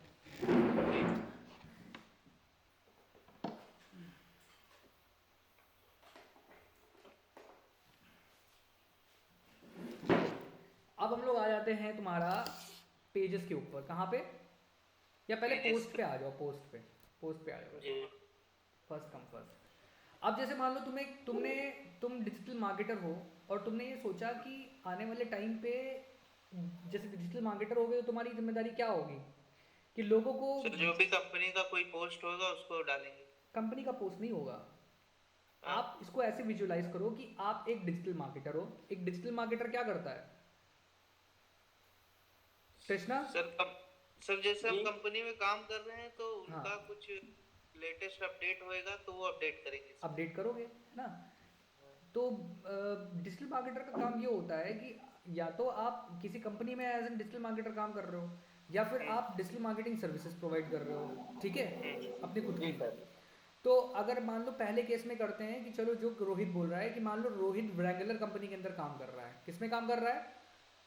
अब हम लोग आ जाते हैं तुम्हारा पेजेस के ऊपर। कहाँ पे? या पहले Pages पोस्ट पे आ जाओ, पोस्ट पे आ जाओ, जी। First come first. अब जैसे मान लो तुम डिजिटल मार्केटर हो, और तुमने ये सोचा कि आने वाले टाइम पे जैसे डिजिटल मार्केटर हो गए तो तुम्हारी जिम्मेदारी क्या होगी कि लोगों को, सर जो भी कंपनी का कोई पोस्ट होगा उसको डालेंगे। कंपनी का पोस्ट नहीं होगा। हाँ। आप इसको ऐसे विजुलाइज करो कि आप एक डिजिटल मार्केटर हो। एक डिजिटल मार्केटर क्या करता है कृष्णा? सर जैसे हम जी। कंपनी में काम कर रहे हैं तो उनका हाँ। कुछ लेटेस्ट अपडेट होएगा तो वो अपडेट करेंगे। अपडेट करोगे, है ना। तो डिजिटल मार्केटर का काम ये होता है कि या तो आप किसी कंपनी में एज एन डिजिटल मार्केटर काम कर रहे हो, या फिर आप डिजिटल मार्केटिंग सर्विसेज प्रोवाइड कर रहे हो, ठीक है, अपनी खुद जी की। सर। तो अगर मान लो पहले केस में करते हैं कि चलो जो रोहित बोल रहा है कि मान लो रोहित व्रैंगलर कंपनी के अंदर काम कर रहा है। किसमें काम कर रहा है?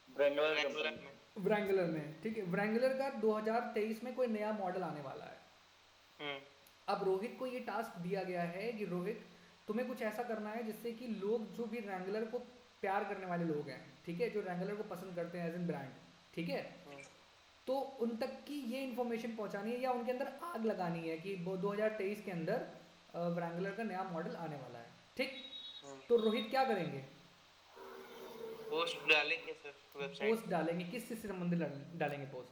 Bangalore regular company. में। व्रैंगलर में, ठीक है। व्रैंगलर का 2023 में कोई नया मॉडल आने वाला है। अब रोहित को ये टास्क दिया गया है कि रोहित तुम्हें कुछ ऐसा करना है जिससे कि लोग जो भी रैंगलर को प्यार करने वाले लोग हैं, ठीक है, जो रैंगलर को पसंद करते हैं एज एन ब्रांड, ठीक है, तो उन तक की ये इन्फॉर्मेशन पहुंचानी है या उनके अंदर आग लगानी है कि वो 2023 के अंदर व्रैंगलर का नया मॉडल आने वाला है, ठीक। तो रोहित क्या करेंगे? पोस्ट डालेंगे सर वेबसाइट। पोस्ट डालेंगे। किस चीज से संबंधित डालेंगे पोस्ट?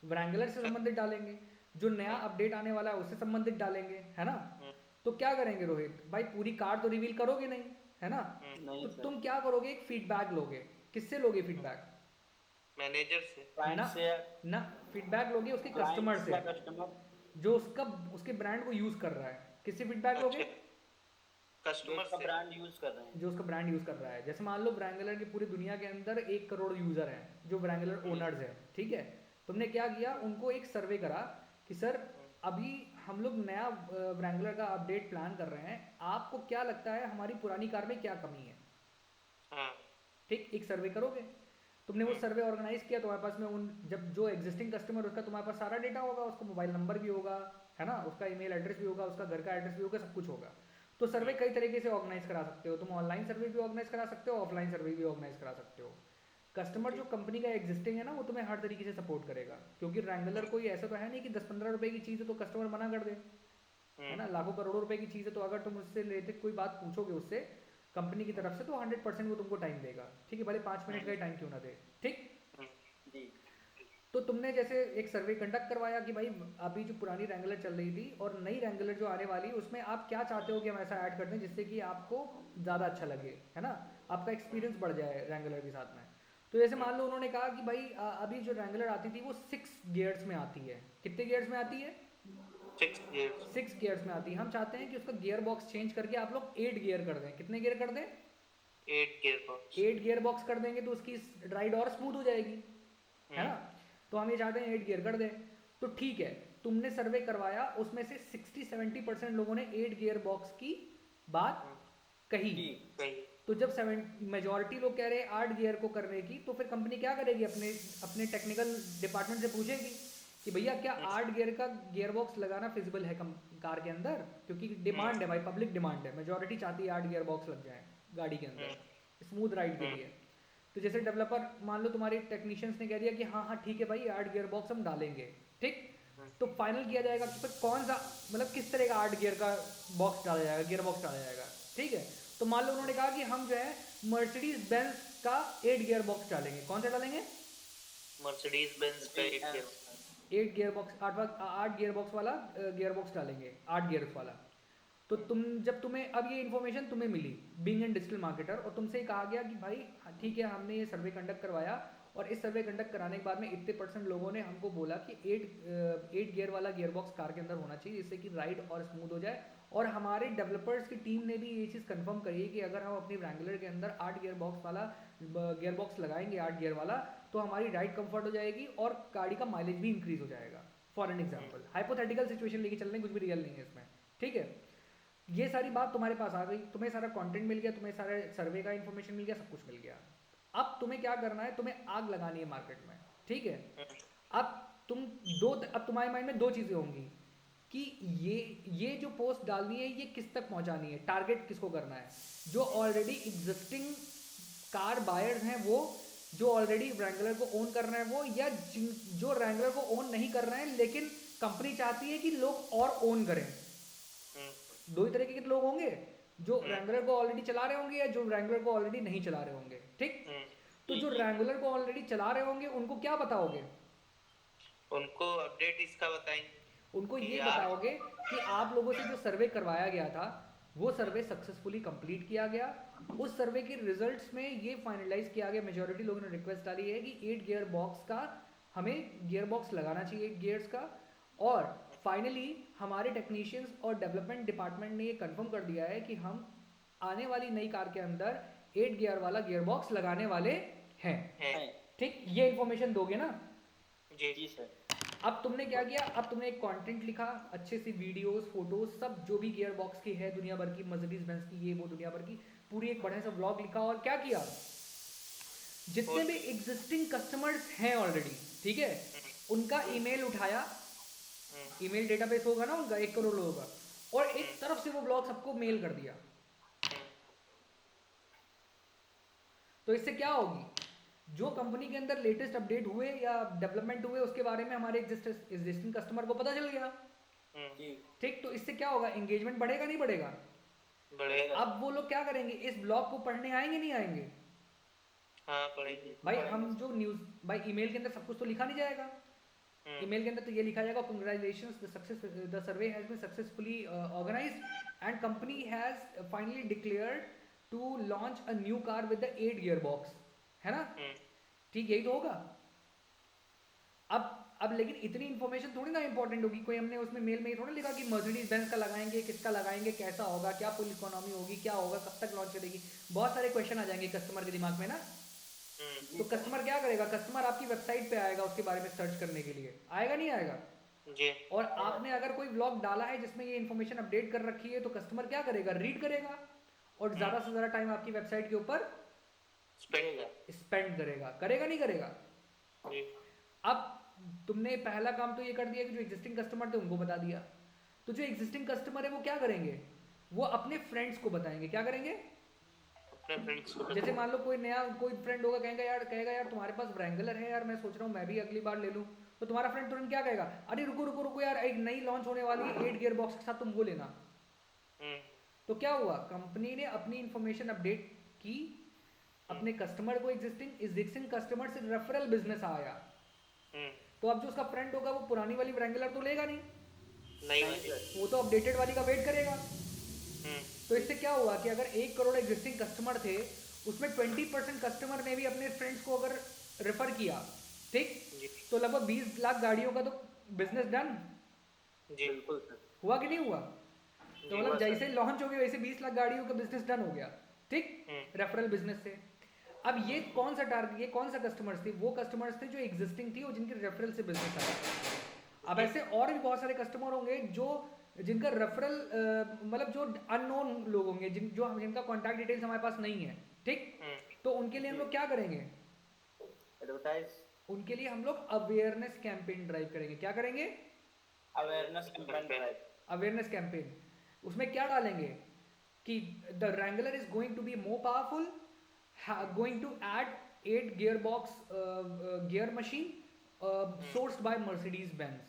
व्रैंगलर से संबंधित डालेंगे, जो नया अपडेट आने वाला है उससे संबंधित डालेंगे, है ना। तो क्या करेंगे रोहित भाई, पूरी कार्ड तो रिवील करोगे नहीं, है ना। नहीं तो सर। तुम क्या करोगे, एक फीडबैक लोगे। किससे लोगे फीडबैक? मैनेजर से। क्लाइंट से या ना, फीडबैक लोगे उसके क्लाइंट कस्टमर या से, कस्टमर, जो उसके ब्रांड को यूज कर रहा है। किससे फीडबैक लोगे? जो कस्टमर उसका से। ब्रांड यूज कर रहे हैं। जो उसका ब्रांड यूज कर रहा है। जैसे मान लो व्रैंगलर की पूरी दुनिया के अंदर 1 करोड़ यूजर हैं जो व्रैंगलर ओनर्स हैं, ठीक है। तुमने क्या किया, उनको एक सर्वे करा कि सर अभी हम लोग नया व्रैंगलर का अपडेट प्लान कर रहे हैं, आपको क्या लगता है हमारी पुरानी कार में क्या कमी है, हाँ। ठीक। एक सर्वे करोगे। तुमने वो सर्वे ऑर्गेनाइज किया, तुम्हारे पास में उन जब जो एग्जिस्टिंग कस्टमर उसका तुम्हारे पास सारा डेटा होगा, उसका मोबाइल नंबर भी होगा, है ना, उसका ईमेल एड्रेस भी होगा, उसका घर का एड्रेस भी होगा, सब कुछ होगा। तो सर्वे कई तरीके से ऑर्गेनाइज करा सकते हो। तुम ऑनलाइन सर्वे भी ऑर्गेनाइज करा सकते हो, ऑफलाइन सर्वे भी ऑर्गेनाइज करा सकते हो। कस्टमर जो कंपनी का एग्जिस्टिंग है ना, वो तुम्हें हर तरीके से सपोर्ट करेगा, क्योंकि रैंगलर कोई ऐसा तो है नहीं कि 10-15 रुपए की चीज़ है तो कस्टमर मना कर दे, है ना। लाखों करोड़ों रुपए की चीज़ है तो अगर तुम उससे रिलेटेड कोई बात पूछोगे उससे कंपनी की तरफ से, तो 100% वो तुमको टाइम देगा, ठीक है, भले 5 मिनट का टाइम क्यों ना दे, ठीक। जी। तो तुमने जैसे एक सर्वे कंडक्ट करवाया कि भाई अभी जो पुरानी रैंगलर चल रही थी और नई रैंगलर जो आने वाली है उसमें आप क्या चाहते हो कि हम ऐसा ऐड कर दें जिससे कि आपको ज़्यादा अच्छा लगे, है ना, आपका एक्सपीरियंस बढ़ जाए रैंगलर के साथ में। तो जैसे मान लो उन्होंने कहा कि भाई अभी जो रैंगलर आती थी वो 6 गियर्स में आती है। कितने गियर्स में आती है? 6 गियर्स में आती है। हम चाहते हैं कि उसका गियर बॉक्स चेंज करके आप लोग 8 गियर कर दें। कितने गियर कर दें? 8 गियर बॉक्स। 8 गियर बॉक्स कर देंगे तो उसकी राइड और स्मूथ हो जाएगी, है ना। तो हम ये चाहते हैं 8 गियर कर दे। तो ठीक है, तुमने सर्वे करवाया, उसमें से 60-70% लोगों ने 8 गियर बॉक्स की बात कही। सही। तो जब मेजॉरिटी लोग कह रहे हैं 8 गियर को करने की, तो फिर कंपनी क्या करेगी? अपने टेक्निकल डिपार्टमेंट से पूछेगी कि भैया क्या 8 गियर का गियर बॉक्स लगाना फिजिबल है कार के अंदर? क्योंकि डिमांड है भाई, पब्लिक डिमांड है, मेजॉरिटी चाहती है 8 गियर बॉक्स लग जाए गाड़ी के अंदर स्मूथ राइड के लिए। तो जैसे डेवलपर, मान लो तुम्हारे टेक्नीशियंस ने कह दिया कि हाँ हाँ ठीक है भाई 8 गियर बॉक्स हम डालेंगे, ठीक। तो फाइनल किया जाएगा कि फिर कौन सा, मतलब किस तरह का 8 गियर का बॉक्स डाला जाएगा, गियर बॉक्स डाला जाएगा, ठीक है। तो मान लो उन्होंने कहा कि हम जो है मर्सिडीज बेंज का 8 गियर बॉक्स डालेंगे। कौन सा डालेंगे? मर्सिडीज बेंज का 8 gear 8 gear box, 8 gear box वाला गियर बॉक्स डालेंगे, 8 गियर्स वाला। तो जब तुम्हें अब ये इन्फॉर्मेशन तुम्हें मिली बीइंग एन डिजिटल मार्केटर, और तुमसे ही कहा गया कि भाई हाँ, ठीक है हमने ये सर्वे कंडक्ट करवाया, और इस सर्वे कंडक्ट कराने के बाद में इतने % लोगों ने हमको बोला कि 8 गियर वाला गियर बॉक्स कार के अंदर होना चाहिए, जिससे कि राइड और स्मूथ हो जाए। और हमारे डेवलपर्स की टीम ने भी ये चीज़ कंफर्म करी है कि अगर हम अपनी व्रैंगलर के अंदर 8 गियर बॉक्स वाला गियर बॉक्स लगाएंगे, 8 गियर वाला, तो हमारी राइड कंफर्ट हो जाएगी और गाड़ी का माइलेज भी इंक्रीज हो जाएगा। For an example, hypothetical situation लेके चल रहे हैं, कुछ भी रियल नहीं है इसमें, ठीक है। ये सारी बात तुम्हारे पास आ गई, तुम्हें सारा कंटेंट मिल गया, तुम्हें सारे सर्वे का इन्फॉर्मेशन मिल गया, सब कुछ मिल गया। अब तुम्हें क्या करना है? तुम्हें आग लगानी है मार्केट में, ठीक है। अब तुम्हारे माइंड में 2 चीजें होंगी कि ये जो पोस्ट डालनी है ये किस तक पहुंचानी है, टारगेट किसको करना है। जो ऑलरेडी एग्जिस्टिंग कार बायर्स हैं वो, जो ऑलरेडी व्रैंगलर को ओन कर रहे हैं वो, या जो व्रैंगलर को ओन नहीं कर रहे हैं लेकिन कंपनी चाहती है कि लोग और ओन करें। 2 ही तरीके के लोग होंगे, जो व्रैंगलर को ऑलरेडी चला रहे होंगे या जो व्रैंगलर को ऑलरेडी नहीं चला रहे होंगे, ठीक। तो जो व्रैंगलर को ऑलरेडी चला रहे होंगे उनको क्या बताओगे? उनको अपडेट इसका बताएंगे, उनको ये बताओगे कि आप लोगों से जो सर्वे करवाया गया था वो सर्वे सक्सेसफुली कंप्लीट किया गया। उस सर्वे के रिजल्ट्स में ये फाइनलाइज किया गया, मेजॉरिटी लोगों ने रिक्वेस्ट डाली है कि 8 गियर बॉक्स का हमें गियर बॉक्स लगाना चाहिए, 8 गियर्स का। और फाइनली हमारे टेक्नीशियंस और डेवलपमेंट डिपार्टमेंट ने ये कंफर्म कर दिया है कि हम आने वाली नई कार के अंदर 8 गियर वाला गियर बॉक्स लगाने वाले हैं, ठीक। ये इन्फॉर्मेशन दोगे ना? जी सर। अब तुमने क्या किया? अब तुमने एक कंटेंट लिखा, अच्छे से वीडियोस, फोटोज, सब जो भी गियर बॉक्स की है दुनिया भर की, मर्सिडीज बेंज की, ये वो दुनिया भर की, पूरी एक बढ़िया सा व्लॉग लिखा। और क्या किया? जितने भी एग्जिस्टिंग कस्टमर्स हैं ऑलरेडी, ठीक है, उनका ईमेल उठाया, ईमेल डेटाबेस होगा ना उनका 1 करोड़ लोगों का, और एक तरफ से वो ब्लॉग सबको मेल कर दिया। तो इससे क्या होगी? जो कंपनी के अंदर लेटेस्ट अपडेट हुए या डेवलपमेंट हुए उसके बारे में हमारे एग्जिस्टिंग कस्टमर को पता चल गया, ठीक। तो इससे क्या होगा? एंगेजमेंट बढ़ेगा नहीं बढ़ेगा? बढ़ेगा। अब वो लोग क्या करेंगे? इस ब्लॉग को पढ़ने आएंगे नहीं आएंगे? हाँ पढ़ेंगे भाई हम जो न्यूज, भाई ईमेल के अंदर सब कुछ तो लिखा नहीं जाएगा। ईमेल के अंदर तो ये लिखा जाएगा, congratulations, the survey has been successfully organised and company has finally declared to launch a new car with the 8 gear box, है ना? ठीक, यही तो होगा। अब लेकिन इतनी इन्फॉर्मेशन थोड़ी ना इंपॉर्टेंट होगी। कोई हमने उसमें मेल में ही थोड़ा लिखा कि मर्सिडीज बेंज का लगाएंगे, किसका लगाएंगे, कैसा होगा, क्या फुल इकोनॉमी होगी, क्या होगा, कब तक लॉन्च करेगी। बहुत सारे क्वेश्चन आ जाएंगे कस्टमर के दिमाग में ना। तो कस्टमर क्या करेगा? कस्टमर आपकी वेबसाइट पे आएगा उसके बारे में सर्च करने के लिए, आएगा नहीं आएगा? जी। और आपने अगर कोई व्लॉग डाला है जिसमें ये इन्फॉर्मेशन अपडेट कर रखी है, तो कस्टमर क्या करेगा? रीड करेगा और ज्यादा से ज्यादा टाइम आपकी वेबसाइट के ऊपर स्पेंड करेगा, करेगा नहीं करेगा? अब तुमने पहला काम तो ये कर दिया कि जो एग्जिस्टिंग कस्टमर थे उनको बता दिया। तो जो एग्जिस्टिंग कस्टमर है वो क्या करेंगे? वो अपने फ्रेंड्स को बताएंगे। क्या करेंगे? अपने फ्रेंड्स को। जैसे मान लो कोई फ्रेंड होगा, कहेगा यार तुम्हारे पास व्रैंगलर है यार, मैं सोच रहा हूँ मैं भी अगली बार ले लूँ। तो तुम्हारा फ्रेंड तुरंत क्या कहेगा? अरे रुको रुको रुको यार, एक नई लॉन्च होने वाली है 8 गियर बॉक्स के साथ, तुम वो लेना। तो क्या हुआ? कंपनी ने अपनी इंफॉर्मेशन अपडेट की, अपने कस्टमर को, एग्जिस्टिंग कस्टमर से रेफरल बिजनेस आया। तो अब जो उसका फ्रेंड होगा वो पुरानी वाली व्रैंगलर तो लेगा नहीं, वो तो अपडेटेड वाली का वेट करेगा। तो इससे क्या हुआ कि अगर 1 करोड़ एग्जिस्टिंग कस्टमर थे, उसमें 20% कस्टमर ने भी अपने फ्रेंड्स को अगर रेफर किया, ठीक, तो लगभग 20 लाख गाड़ियों का तो बिजनेस डन। बिल्कुल सर। हुआ कि नहीं हुआ? तो मतलब जैसे लॉन्च हो गई वैसे 20 लाख गाड़ियों का बिजनेस डन हो गया, ठीक, रेफरल बिजनेस से। अब ये कौन सा टारगेट, ये कौन सा कस्टमर्स थे? वो कस्टमर्स थे जो एग्जिस्टिंग थी और जिनके रेफरल से बिजनेस आया। अब ऐसे और भी बहुत सारे कस्टमर होंगे जो जिनका रेफरल मतलब जो अननोन लोग होंगे, जिनका कॉन्टैक्ट डिटेल्स हमारे पास नहीं है, ठीक? तो उनके लिए हम लोग क्या करेंगे? एडवर्टाइज, उनके लिए हम लोग अवेयरनेस कैंपेन ड्राइव करेंगे। क्या करेंगे? Awareness campaign drive. Awareness campaign. उसमें क्या डालेंगे कि the Wrangler is going to be more powerful, going to add 8 gearbox gear machine sourced by Mercedes Benz।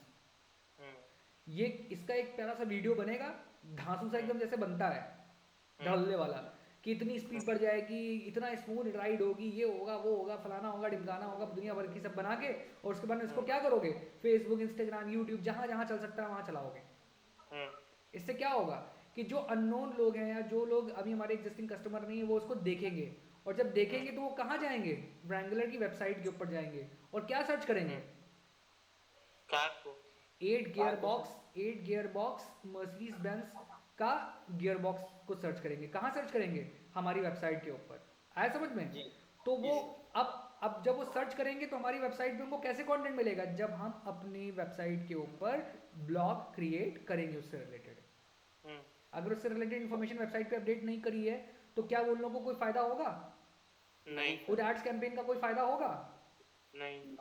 ये इसका एक प्यारा सा वीडियो बनेगा, धांसू सा एकदम जैसे बनता है ढलने वाला, कि इतनी स्पीड बढ़ जाएगी, इतना स्मूथ राइड होगी, ये होगा वो होगा, फलाना होगा ढिमकाना होगा, दुनिया भर की सब बना के, और उसके बाद में इसको क्या करोगे? फेसबुक, इंस्टाग्राम, यूट्यूब, जहाँ जहाँ चल सकता है वहाँ चलाओगे। इससे क्या होगा कि जो अननोन लोग हैं या जो लोग अभी हमारे एग्जिस्टिंग कस्टमर नहीं है वो उसको देखेंगे, और जब देखेंगे तो वो कहाँ जाएंगे? व्रैंगलर की वेबसाइट के ऊपर जाएंगे और क्या सर्च करेंगे? कार को 8 गियर बॉक्स मर्सिडीज बेंज का गियर बॉक्स को सर्च करेंगे। कहाँ सर्च करेंगे? हमारी वेबसाइट के ऊपर। आया समझ में? जी। तो वो अब जब वो सर्च करेंगे तो हमारी वेबसाइट पे उनको कैसे कंटेंट मिलेगा? जब हम अपनी वेबसाइट के ऊपर ब्लॉग क्रिएट करेंगे उससे रिलेटेड। अगर उससे रिलेटेड इन्फॉर्मेशन वेबसाइट पे अपडेट नहीं करी है तो क्या उन लोगों को कोई फायदा होगा? नहीं, उस एड्स कैंपेन का कोई फायदा होगा? नहीं।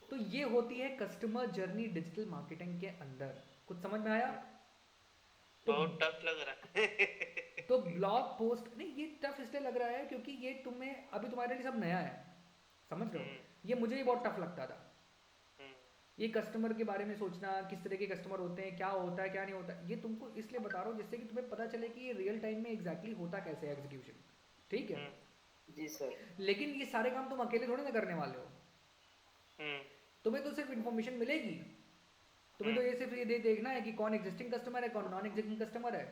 तो ये होती है कस्टमर जर्नी डिजिटल मार्केटिंग के अंदर। कुछ समझ में आया? तो बहुत टफ लग रहा है। तो ब्लॉग पोस्ट नहीं, ये टफ इसलिए लग रहा है क्योंकि ये तुम्हारे लिए सब नया है, समझ रहे हो? ये मुझे भी बहुत टफ लगता था, ये कस्टमर के बारे में सोचना, किस तरह के कस्टमर होते हैं, क्या होता है क्या नहीं होता। ये तुमको इसलिए बता रहा हूँ जिससे कि तुम्हें पता चले कि ये रियल टाइम में एग्जैक्टली होता कैसे है एग्जीक्यूशन, ठीक है? जी सर। लेकिन ये सारे काम तुम अकेले थोड़ी ना करने वाले हो। तुम्हें तो सिर्फ इन्फॉर्मेशन मिलेगी, तुम्हें तो ये सिर्फ ये देखना है कि कौन एग्जिस्टिंग कस्टमर है, कौन नॉन एग्जिस्टिंग कस्टमर है।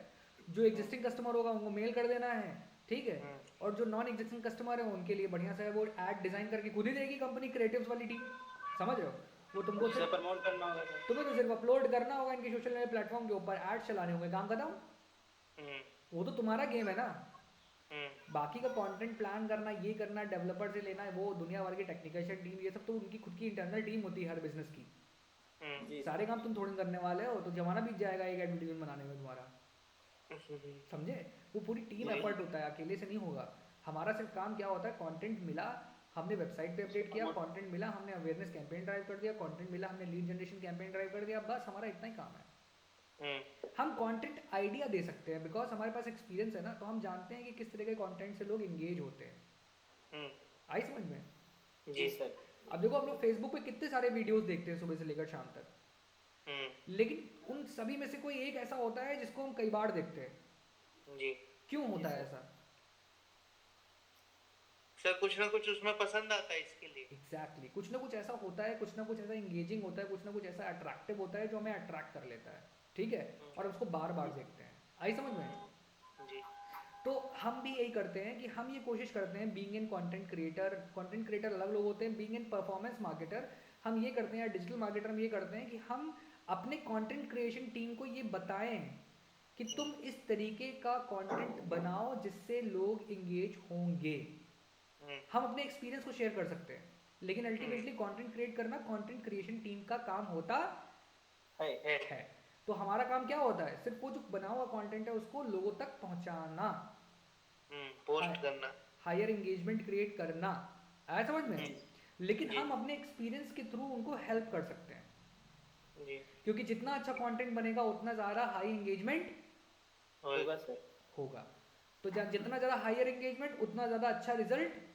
जो एग्जिस्टिंग कस्टमर होगा उनको मेल कर देना है, ठीक है? और जो नॉन एग्जिस्टिंग कस्टमर है उनके लिए बढ़िया सा है वो ऐड डिजाइन करके खुद ही देगी कंपनी, क्रिएटिव्स वाली टीम, समझ रहे हो? वो तुमको सिर्फ प्रमोट करना होगा सर। तुम्हें तो सिर्फ अपलोड करना होगा इनके सोशल मीडिया प्लेटफॉर्म के ऊपर, ऐड चलाने होंगे, काम खत्म। वो तो तुम्हारा गेम है ना। बाकी का कंटेंट प्लान करना, ये करना, डेवलपर से लेना, वो दुनिया भर की टेक्निकल टीम, ये सब तो उनकी खुद की इंटरनल टीम होती है हर बिजनेस की। सारे काम तुम थोड़ी करने वाले हो, तो जमाना बीत जाएगा एक एडवर्टीजमेंट बनाने में तुम्हारा, समझे? वो पूरी टीम एफर्ट होता है, अकेले से नहीं होगा। हमारा सिर्फ काम क्या होता है? कंटेंट मिला, हमने वेबसाइट पे अपडेट किया, कंटेंट मिला, हमने अवेयरनेस कैंपेन ड्राइव कर दिया, कंटेंट मिला, हमने लीड जनरेशन कैंपेन ड्राइव कर दिया, बस हमारा इतना ही काम है। हम कंटेंट आइडिया दे सकते हैं बिकॉज हमारे पास एक्सपीरियंस है ना, तो हम जानते हैं कि किस तरह के कंटेंट से लोग एंगेज होते हैं। आई समझ में? जी सर। अब देखो, हम लोग फेसबुक पे कितने सारे वीडियोस देखते हैं सुबह से लेकर शाम तक, लेकिन उन सभी में से कोई एक ऐसा होता है जिसको हम कई बार देखते हैं। जी क्यों होता है ऐसा? सर, कुछ ना कुछ उसमें पसंद आता है इसके लिए। एग्जैक्टली, कुछ ना कुछ ऐसा होता है, कुछ ना कुछ ऐसा इंगेजिंग होता है, कुछ ना कुछ ऐसा अट्रैक्टिव होता है जो हमें अट्रैक्ट कर लेता है, ठीक है? और उसको बार बार देखते हैं। आई समझ में? जी। तो हम भी यही करते हैं कि हम ये कोशिश करते हैं, बीइंग एन कंटेंट क्रिएटर अलग लोग होते हैं, बीइंग एन परफॉर्मेंस मार्केटर हम ये करते हैं, डिजिटल मार्केटर हम ये करते हैं कि हम अपने कंटेंट क्रिएशन टीम को ये बताएं कि तुम इस तरीके का कंटेंट बनाओ जिससे लोग एंगेज होंगे। हम अपने एक्सपीरियंस को शेयर कर सकते हैं, लेकिन अल्टीमेटली कंटेंट क्रिएट करना कंटेंट क्रिएशन टीम का काम होता है। तो हमारा काम क्या होता है? सिर्फ वो जो बना हुआ कंटेंट है उसको लोगों तक पहुंचाना, पोस्ट करना, हायर एंगेजमेंट क्रिएट करना। आया समझ में? लेकिन हम अपने एक्सपीरियंस के थ्रू उनको हेल्प कर सकते हैं, क्योंकि जितना अच्छा कंटेंट बनेगा उतना ज़्यादा हाई एंगेजमेंट होगा सर। होगा। तो जितना ज़्यादा हायर एंगेजमेंट उतना ज़्यादा अच्छा रिजल्ट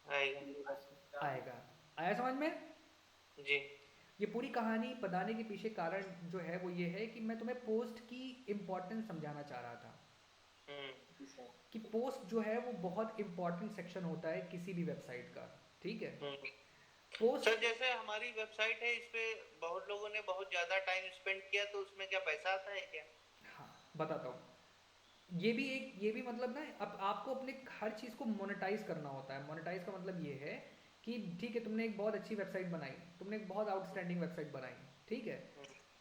आएगा। आया समझ में? जी। ये पूरी कहानी बताने के पीछे कारण जो है वो ये है कि मैं तुम्हें पोस्ट की इम्पोर्टेंस समझाना चाह रहा था कि पोस्ट जो है वो बहुत इम्पोर्टेंट सेक्शन होता है किसी भी वेबसाइट का, ठीक है? पोस्ट सर, जैसे हमारी वेबसाइट है, इस पे बहुत लोगों ने बहुत ज्यादा टाइम स्पेंड किया, तो उसमें क्या पैसा आता है क्या? हाँ, बताता हूँ। ये भी मतलब ना, अब आपको अपने हर चीज़ को मोनेटाइज करना होता है। मोनेटाइज का मतलब ये है कि ठीक है, तुमने एक बहुत अच्छी वेबसाइट बनाई, तुमने एक बहुत आउटस्टैंडिंग वेबसाइट बनाई, ठीक है?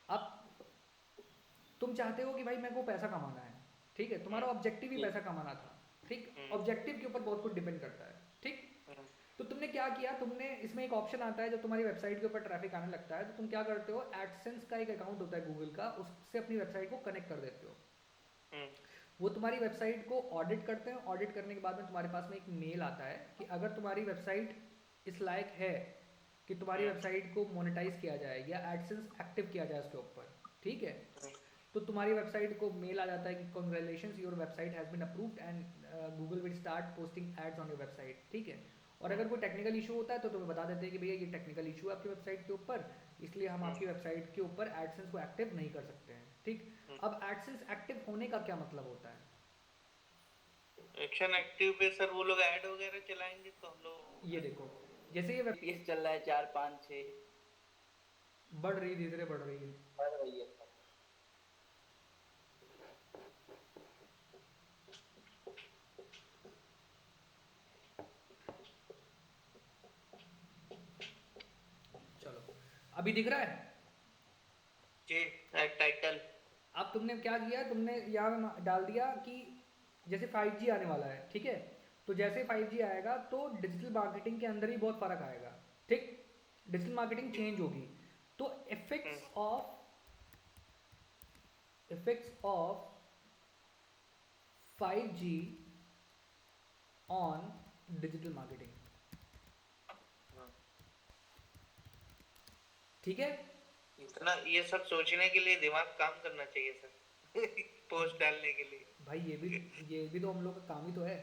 अब तुम चाहते हो कि भाई मेरे को पैसा कमाना है, ठीक है? तुम्हारा ऑब्जेक्टिव ही पैसा कमाना था, ठीक? ऑब्जेक्टिव के ऊपर बहुत कुछ डिपेंड करता है, ठीक? तो तुमने क्या किया, तुमने इसमें एक ऑप्शन आता है जब तुम्हारी वेबसाइट के ऊपर ट्रैफिक आने लगता है, तो तुम क्या करते हो, एडसेंस का एक अकाउंट होता है गूगल का, उससे अपनी वेबसाइट को कनेक्ट कर देते हो। हम्म, वो तुम्हारी वेबसाइट को ऑडिट करते हैं, ऑडिट करने के बाद में तुम्हारे पास में एक मेल आता है कि अगर तुम्हारी वेबसाइट इस लायक है कि तुम्हारी हम्म, वेबसाइट को मोनेटाइज किया जाए या एडसेंस एक्टिव किया जाए उसके ऊपर, ठीक है, हम्म, तो तुम्हारी वेबसाइट को मेल आ जाता है कि congratulations your website has been approved and Google will start posting ads on your website, ठीक है। और अगर कोई टेक्निकल इशू होता है तो तुम्हें बता देते हैं कि भैया ये टेक्निकल इशू है आपकी वेबसाइट के ऊपर, इसलिए हम हम्म, आपकी वेबसाइट के ऊपर एडसेंस को एक्टिव नहीं कर सकते हैं, ठीक। हम्म। अब एडसेंस एक्टिव होने का क्या मतलब होता है, एक्शन एक्टिव पे सर वो लोग ऐड वगैरह चलाएंगे तो हम लोग ये देखो, जैसे ये ये चल रहा है 4 5 6 बढ़ रही, धीरे धीरे बढ़ रही है। बढ़ रही है। चलो, अभी दिख रहा है। जी टाइटल। अब तुमने क्या किया, तुमने यहाँ डाल दिया कि जैसे 5G आने वाला है, ठीक है, तो जैसे 5G आएगा तो डिजिटल मार्केटिंग के अंदर ही बहुत फर्क आएगा, ठीक, डिजिटल मार्केटिंग चेंज होगी। तो effects of 5G on digital marketing, ठीक है। इतना ये सब सोचने के लिए दिमाग काम करना चाहिए सर। पोस्ट डालने के लिए। भाई ये भी तो हम लोग का काम ही तो है,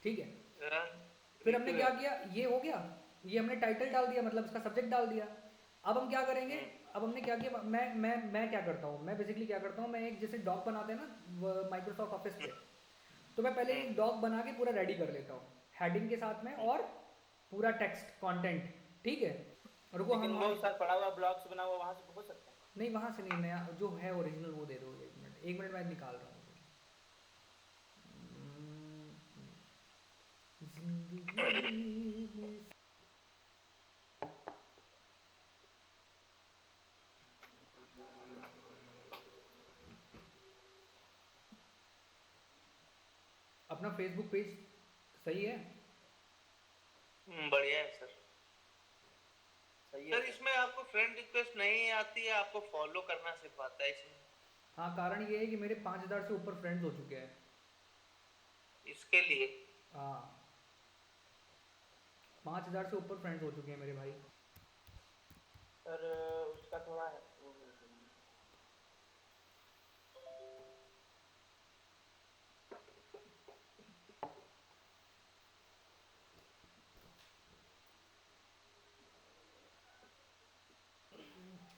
ठीक है। हाँ, फिर हमने बिल्कुल क्या है। किया, ये हो गया, ये हमने टाइटल डाल दिया, मतलब इसका सब्जेक्ट डाल दिया। अब हम क्या करेंगे, हम्म, अब हमने क्या किया, मैं क्या करता हूँ, मैं बेसिकली क्या करता हूँ, मैं एक जैसे डॉक बनाते हैं ना माइक्रोसॉफ्ट ऑफिस पे, तो मैं पहले हम्म, एक डॉक बना के पूरा रेडी कर लेता हूँ हेडिंग के साथ में, और पूरा टेक्स्ट कंटेंट, ठीक है। रुको लेकिन हम वो सर पड़ा हुआ ब्लॉग्स बना हुआ वहां से हो सकता है। नहीं, वहाँ से नहीं, नया जो है ओरिजिनल वो दे दो, 1 मिनट 1 मिनट मैं निकाल रहा हूँ। जिंदगी में अपना फेसबुक पेज सही है। बढ़िया है सर। सही है सर इसमें आपको फ्रेंड रिक्वेस्ट नहीं आती है, आपको फॉलो करना सिखाता है इसमें। हाँ, कारण ये है कि मेरे 5,000 से ऊपर फ्रेंड्स हो चुके हैं। इसके लिए हाँ, 5,000 से ऊपर फ्रेंड्स हो चुके हैं मेरे भाई। सर उसका थोड़ा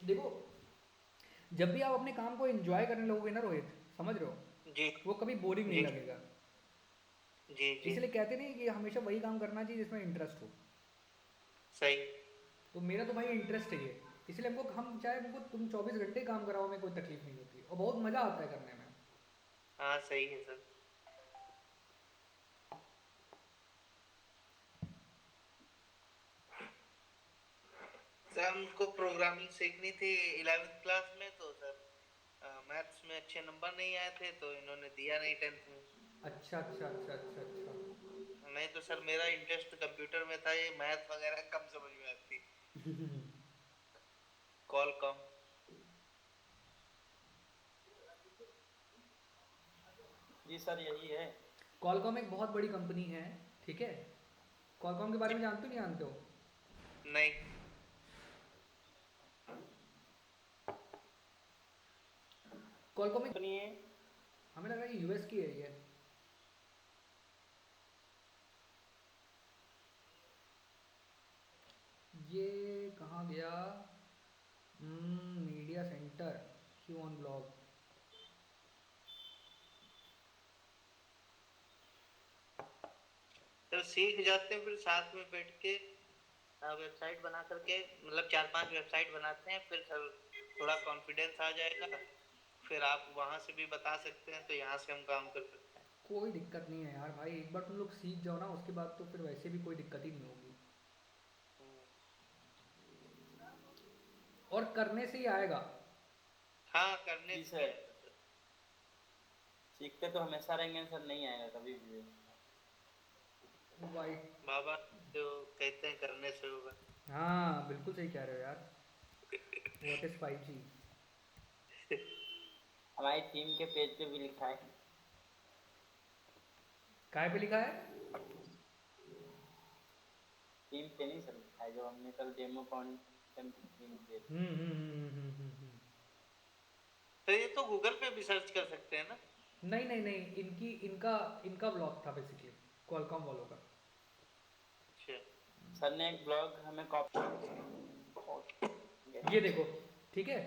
देखो, जब भी आप अपने काम को एंजॉय करने लगोगे ना रोहित, समझ रहे हो, जी वो कभी बोरिंग नहीं जी लगेगा। जी जी इसलिए कहते नहीं कि हमेशा वही काम करना चाहिए जिसमें इंटरेस्ट हो। सही। तो मेरा तो भाई इंटरेस्ट है ये, इसलिए हम चाहे हमको तुम 24 घंटे काम कराओ, में कोई तकलीफ नहीं होती और बहुत मज़ा आता है करने में। हाँ सही है सर। सर हमको प्रोग्रामिंग सीखनी थी 11th क्लास में, तो सर मैथ्स में अच्छे नंबर नहीं आए थे तो इन्होंने दिया नहीं 10th में। अच्छा अच्छा अच्छा अच्छा अच्छा। नहीं तो सर मेरा इंटरेस्ट कंप्यूटर में था, ये मैथ वगैरह कम समझ में आती। कॉल कम। जी सर यही है। कॉलकॉम एक बहुत बड़ी कंपनी है, ठीक है। कॉलकॉम के बारे में जानते हो नहीं जानते हो। नहीं। कॉलकॉम एक, कंपनी है। हमें लग रहा है यूएस की है ये। ये कहाँ गया, media centre, Q on blog. तो सीख जाते हैं फिर साथ में बैठ के वेबसाइट बना करके, मतलब 4 5 वेबसाइट बनाते हैं, फिर सर थोड़ा कॉन्फिडेंस आ जाएगा, फिर आप वहां से भी बता सकते हैं तो यहाँ से हम काम कर सकते हैं। कोई दिक्कत नहीं है यार भाई, एक बार तुम लोग सीख जाओ ना, उसके बाद तो फिर वैसे भी कोई दिक्कत ही नहीं होगी, और करने से ही आएगा। हाँ करने जी से ही सर, आएगा सर। सीखते तो हमेशा रहेंगे सर, नहीं आएगा कभी भी। वाइट। बाबा जो कहते हैं करने से होगा। हाँ बिल्कुल सही कह रहे हो यार। What is 5G? हमारी टीम के पेज पे भी लिखा है। काय पे लिखा है? टीम पे नहीं सर लिखा है, जो हमने कल डेमो कॉन टीम पे। तो ये तो गूगल पे भी सर्च कर सकते हैं ना? नहीं नहीं नहीं, इनकी इनका इनका ब्लॉग था बेसिकली, क्वालकॉम वालों का। अच्छा। सर ने एक ब्लॉग हमें कॉपी। ये देखो, ठीक है,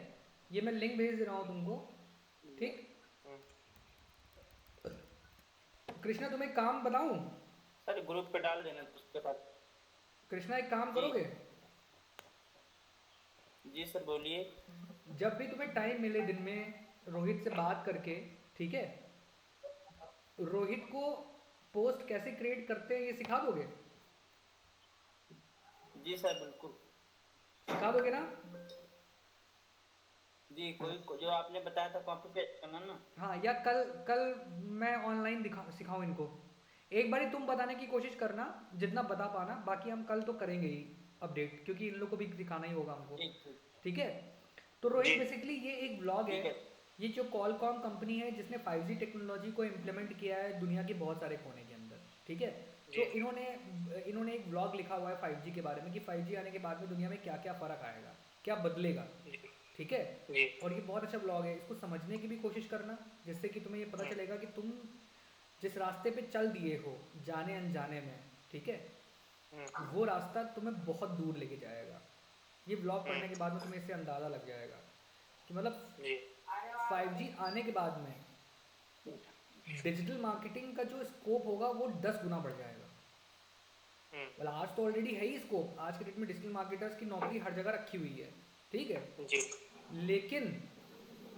ये मैं लिंक भेज दे रहा हूँ तुमको, ठीक। हम्म, कृष्णा तुम्हें काम बताऊं? सर ग्रुप पे डाल देना तो उसके बाद। कृष्णा एक काम जी करोगे? जी सर बोलिए। जब भी तुम्हें टाइम मिले दिन में, रोहित से बात करके, ठीक है, रोहित को पोस्ट कैसे क्रिएट करते हैं ये सिखा दोगे? जी सर बिल्कुल। सिखा दोगे ना? जी जो आपने बताया था कॉपी पेस्ट करना ना। हाँ, या कल कल मैं ऑनलाइन दिखा सिखाऊं इनको। एक बारी तुम बताने की कोशिश करना, जितना बता पाना, बाकी हम कल तो करेंगे ही अपडेट, क्योंकि इन लोग को भी दिखाना ही होगा हमको, ठीक ठीक। ठीक है। तो जी रोहित बेसिकली ये एक ब्लॉग है। ठीक है। ये जो कॉलकॉम कंपनी है जिसने 5G टेक्नोलॉजी को इम्प्लीमेंट किया है दुनिया के बहुत सारे कोने के अंदर, ठीक है। तो जी इन्होंने इन्होंने एक ब्लॉग लिखा हुआ है 5G के बारे में, कि 5G आने के बाद में दुनिया में क्या क्या फ़र्क आएगा, क्या बदलेगा, जी ठीक है। जी और ये बहुत अच्छा ब्लॉग है, इसको समझने की भी कोशिश करना, जिससे कि तुम्हें ये पता चलेगा कि तुम जिस रास्ते पे चल दिए हो जाने अनजाने में, ठीक है, हम्म, वो रास्ता तुम्हें बहुत दूर लेके जाएगा। ये ब्लॉग पढ़ने के हम्म, बाद में तुम्हें इससे अंदाज़ा लग जाएगा कि मतलब जी 5G आने के बाद में डिजिटल मार्केटिंग का जो स्कोप होगा वो 10 गुना बढ़ जाएगा। हम्म, मतलब आज तो ऑलरेडी है ही स्कोप, आज के डेट में डिजिटल मार्केटर्स की नौकरी हर जगह रखी हुई है, ठीक है। जी लेकिन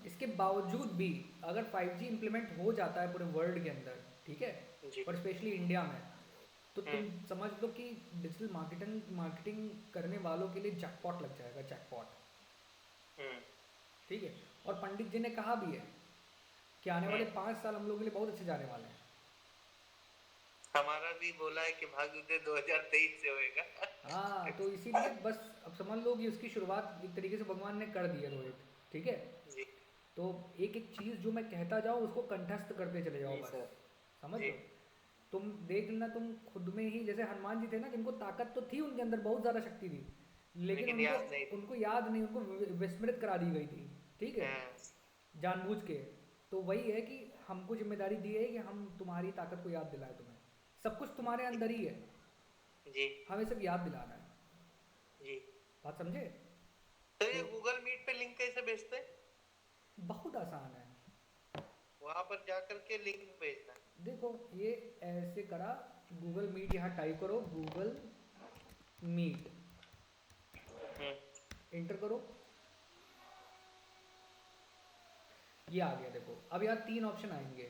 इसके बावजूद भी अगर 5G इम्प्लीमेंट हो जाता है पूरे वर्ल्ड के अंदर, ठीक है, जी और स्पेशली इंडिया में, तो हम्म, तुम समझ लो कि डिजिटल मार्केटिंग मार्केटिंग करने वालों के लिए जैकपॉट लग जाएगा, जैकपॉट, हम्म, ठीक है। और पंडित जी ने कहा भी है कि आने वाले हम्म। 5 साल हम लोगों के लिए बहुत अच्छे जाने वाले हैं। हमारा भी बोला है कि भाग्य उदय 2023 से होएगा। हाँ, तो इसीलिए बस अब समझ लो कि उसकी शुरुआत एक तरीके से भगवान ने कर दी है रोहित, ठीक है। जी तो एक एक चीज़ जो मैं कहता जाऊँ उसको कंठस्थ करते चले जाओ जी बस, सर। समझ जी लो। तुम देख लेना, तुम खुद में ही, जैसे हनुमान जी थे ना, जिनको ताकत तो थी उनके अंदर, बहुत ज़्यादा शक्ति थी, लेकिन लेकिन उनको याद नहीं उनको याद नहीं, उनको विस्मृत करा दी गई थी, ठीक है, हाँ, जानबूझ के। तो वही है कि हमको जिम्मेदारी दी है कि हम तुम्हारी ताकत को याद दिलाएं तुम्हें, सब कुछ तुम्हारे अंदर ही है, जी हमें सिर्फ याद दिलाना है। जी। बात समझे? तो ये तो गूगल मीट पे लिंक कैसे भेजते हैं? बहुत आसान है। वहां पर जाकर के लिंक भेजना है। देखो ये ऐसे करा, गूगल मीट यहाँ टाइप करो, गूगल मीट हम्म, इंटर करो, ये आ गया। देखो अब यहाँ 3 ऑप्शन आएंगे।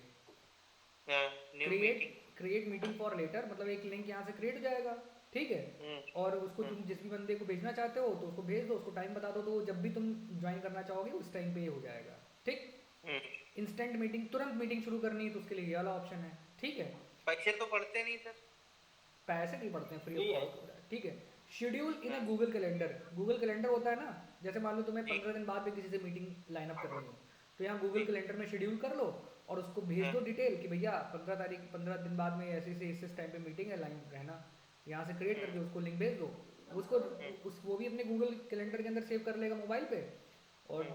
हाँ, new create meeting. Create meeting for later, मतलब एक लिंक यहाँ से क्रिएट हो जाएगा, ठीक है। हम्म, और उसको हम्म, तुम जिस भी बंदे को भेजना चाहते हो तो उसको भेज दो, उसको टाइम बता दो, तो वो जब भी तुम ज्वाइन करना चाहोगे उस टाइम पे ये हो जाएगा, ठीक। हम्म। इंस्टेंट मीटिंग, तुरंत मीटिंग शुरू करनी है तो उसके लिए ये वाला ऑप्शन है, ठीक है। पैसे तो पड़ते नहीं सर। पैसे नहीं पड़ते हैं, फ्री ऑफ फ्री है। कॉस्ट होता है, ठीक है। शेड्यूल इन ए हाँ, गूगल कैलेंडर, गूगल कैलेंडर होता है ना, जैसे मान लो तुम्हें जी 15 दिन बाद भी किसी से मीटिंग लाइन अप करनी हो, तो यहाँ गूगल जी कैलेंडर में शेड्यूल कर लो और उसको भेज हाँ, दो डिटेल कि भैया 15 दिन बाद में ऐसे से इस टाइम पे मीटिंग है, लाइन रहना। यहाँ से क्रिएट करके उसको लिंक भेज दो, उसको उस वो भी अपने गूगल कैलेंडर के अंदर सेव कर लेगा मोबाइल पे। और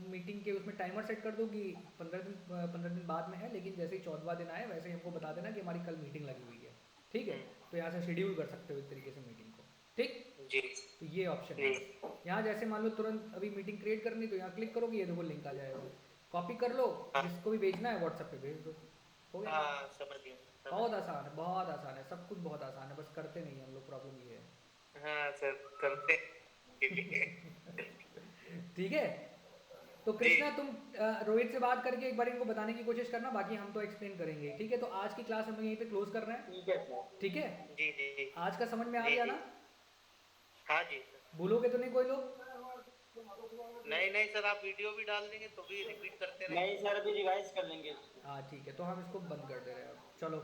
मीटिंग के उसमें टाइमर सेट कर दो कि 15 दिन बाद में है, लेकिन जैसे ही 14वां दिन आए वैसे ही हमको बता देना कि हमारी कल मीटिंग लगी हुई है, ठीक है। तो यहाँ से शेड्यूल कर सकते हो इस तरीके से मीटिंग को, ठीक। जी तो ये ऑप्शन है जी बस। यहाँ जैसे मान लो तुरंत अभी मीटिंग क्रिएट करनी, तो यहाँ क्लिक करोगे, ये देखो लिंक आ जाएगा, कॉपी कर लो, हाँ, जिसको भी भेजना है व्हाट्सएप पे भेज दो, हो गया। हाँ, समझ गया समझ बहुत आसान है, बहुत आसान है, सब कुछ बहुत आसान है, बस करते नहीं हम लोग, प्रॉब्लम ये है। गया। हाँ सर, करते ठीक है। तो जी कृष्णा तुम रोहित से बात करके एक बार इनको बताने की कोशिश करना, बाकी हम तो एक्सप्लेन करेंगे, ठीक है। तो आज की क्लास हम लोग यहीं पे क्लोज कर रहे हैं, ठीक है सर। ठीक है। जी जी आज का समझ में आ जी गया जी। ना? हाँ जी सर। भूलोगे तो नहीं कोई लोग? नहीं नहीं सर, आप वीडियो भी डाल देंगे तो भी रिपीट करते रहेंगे। नहीं सर अभी रिवाइज कर लेंगे इसको। हाँ ठीक है, तो हम इसको बंद कर दे रहे हैं अब, चलो।